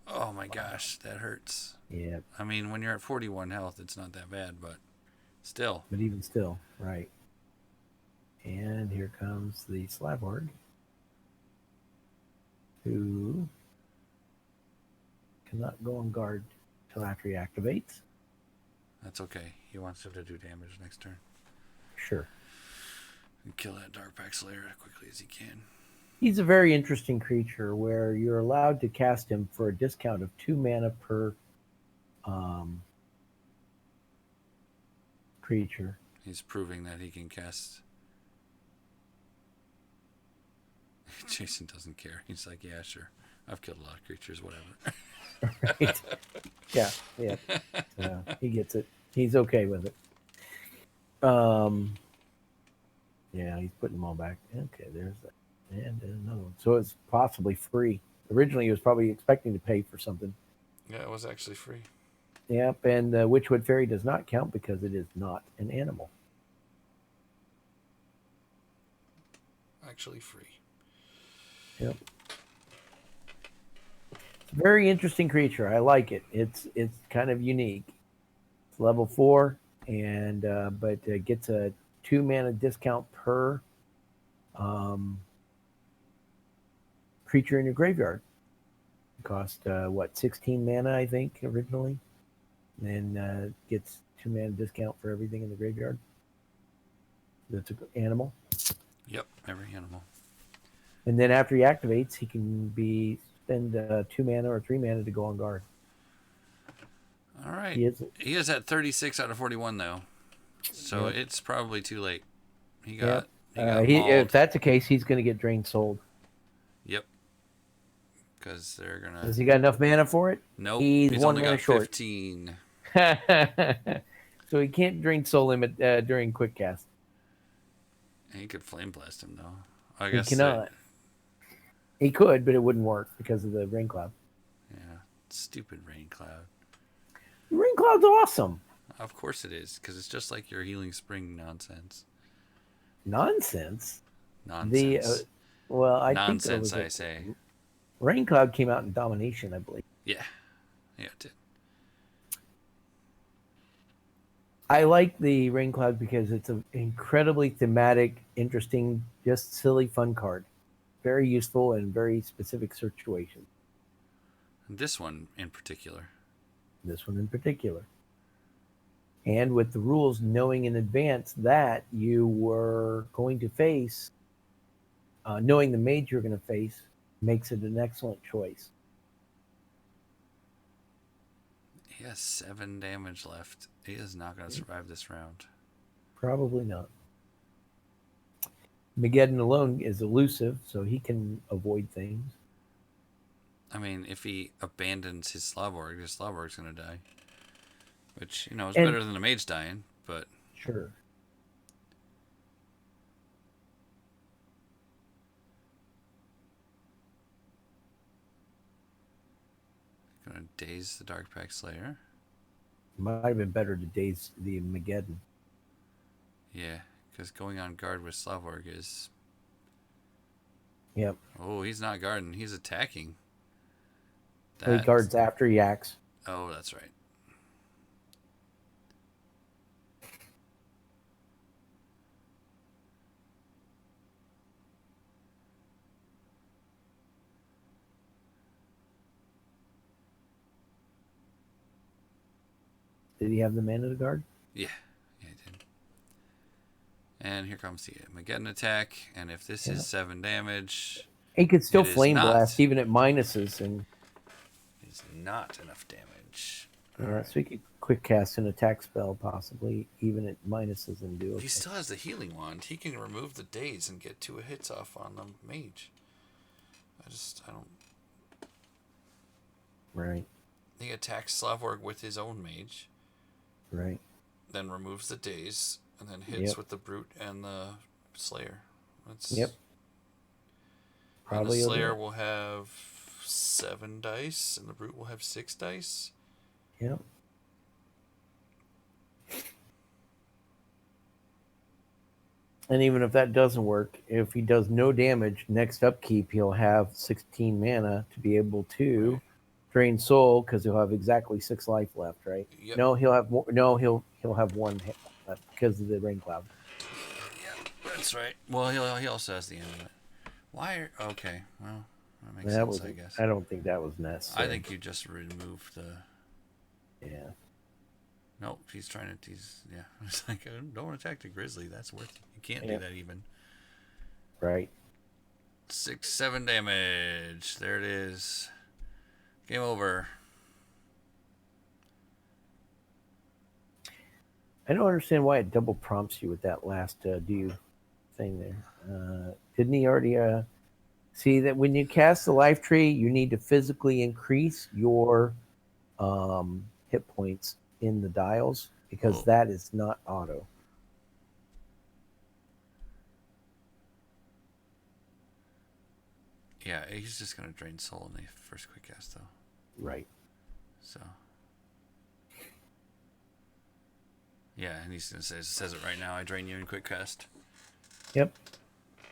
Oh my gosh, that hurts. Yeah. I mean, when you're at 41 health, it's not that bad, but still. But even still, right. And here comes the Slavord, who cannot go on guard until after he activates. That's okay. He wants him to do damage next turn. Sure. And kill that Darkpack Slayer as quickly as he can. He's a very interesting creature where you're allowed to cast him for a discount of 2 mana per creature. He's proving that he can cast. Jason doesn't care. He's like, yeah, sure. I've killed a lot of creatures, whatever. Right. Yeah. He gets it. He's okay with it. Yeah, he's putting them all back. Okay, there's that. And another one. So it's possibly free. Originally, he was probably expecting to pay for something. Yeah, it was actually free. Yep, and the Witchwood Fairy does not count because it is not an animal. Actually free. Yep. It's a very interesting creature. I like it. It's kind of unique. It's level 4, and but it gets a 2 mana discount per creature in your graveyard. It cost 16 mana, I think, originally, and then gets 2 mana discount for everything in the graveyard. That's an animal. Yep, every animal. And then after he activates, he can spend 2 mana or 3 mana to go on guard. All right. He is at 36 out of 41 though, so it's probably too late. He got if that's the case, he's going to get drained sold. Yep. Because they're gonna. Has he got enough mana for it? Nope. He's 1 mana short. 15. So he can't drain soul him during quick cast. He could flame blast him though. I He guess cannot. He could, but it wouldn't work because of the rain cloud. Yeah, stupid rain cloud. The rain cloud's awesome. Of course it is, because it's just like your healing spring nonsense. Nonsense. Nonsense. Well, I nonsense, think I say. Rain Cloud came out in Domination, I believe. Yeah. Yeah, it did. I like the Rain Cloud because it's an incredibly thematic, interesting, just silly, fun card. Very useful in very specific situations. This one in particular. This one in particular. And with the rules knowing in advance that you were going to face, knowing the mage you're going to face makes it an excellent choice. He has 7 damage left. He is not going to survive this round. Probably not. Mageddon alone is elusive, so he can avoid things. I mean, if he abandons his Slavborg, his Slavborg's going to die. Which, is better than the mage dying, but... Sure. Going to daze the Darkpack Slayer. Might have been better to daze the Mageddon. Yeah, because going on guard with Slavborg is... Yep. Oh, he's not guarding. He's attacking. He guards after he acts. Oh, that's right. Did he have the mana to guard? Yeah, he did. And here comes the Mageddon attack. And if this is 7 damage... He could still Flame Blast even at minuses. And it's not enough damage. So he could quick cast an attack spell, possibly, even at minuses and do it. He still has the healing wand. He can remove the daze and get 2 hits off on the mage. I don't... Right. He attacks Slavborg with his own mage. Right. Then removes the daze, and then hits with the brute and the slayer. Yep. Probably and the slayer will have 7 dice, and the brute will have 6 dice. Yep. And even if that doesn't work, if he does no damage, next upkeep he'll have 16 mana to be able to drain soul because he'll have exactly 6 life left, right? Yep. No, he'll have more. No, he'll have 1 left because of the Rain Cloud. Yeah, that's right. Well, he also has the end of it. Why? Okay, well, that makes sense, I guess. I don't think that was necessary. I think you just remove the... Yeah. Nope, he's trying to... Yeah, it's like, don't attack the grizzly. That's worth it. You can't do that even. Right. 6, 7 damage. There it is. Game over. I don't understand why it double prompts you with that last do thing there. Didn't he already see that when you cast the life tree, you need to physically increase your hit points in the dials because that is not auto. Yeah, he's just going to drain soul in the first quick cast, though. Right. So. Yeah, and he's going to say, says it right now, I drain you in quick cast. Yep.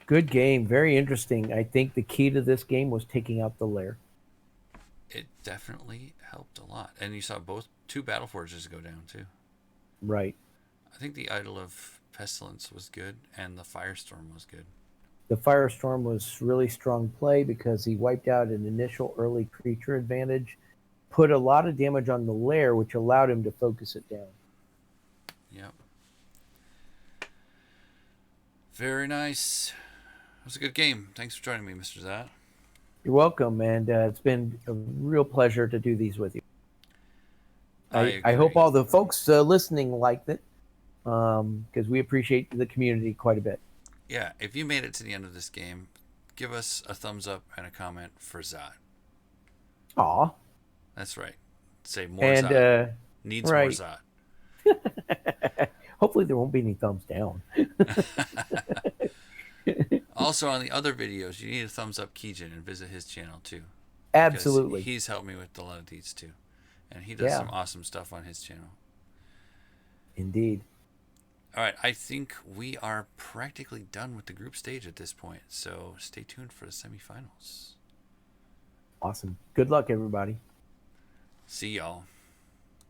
Good game. Very interesting. I think the key to this game was taking out the lair. It definitely helped a lot. And you saw 2 Battle Forges go down, too. Right. I think the Idol of Pestilence was good, and the Firestorm was good. The Firestorm was really strong play because he wiped out an initial early creature advantage, put a lot of damage on the lair, which allowed him to focus it down. Yep. Very nice. It was a good game. Thanks for joining me, Mr. Zat. You're welcome, and it's been a real pleasure to do these with you. I hope all the folks listening liked it because we appreciate the community quite a bit. Yeah, if you made it to the end of this game, give us a thumbs up and a comment for Zat. Aw. That's right. Say more Zat. Needs more Zat. Hopefully there won't be any thumbs down. Also, on the other videos, you need a thumbs up Keijin and visit his channel too. Absolutely. He's helped me with a lot of these too. And he does some awesome stuff on his channel. Indeed. All right, I think we are practically done with the group stage at this point, so stay tuned for the semifinals. Awesome. Good luck, everybody. See y'all.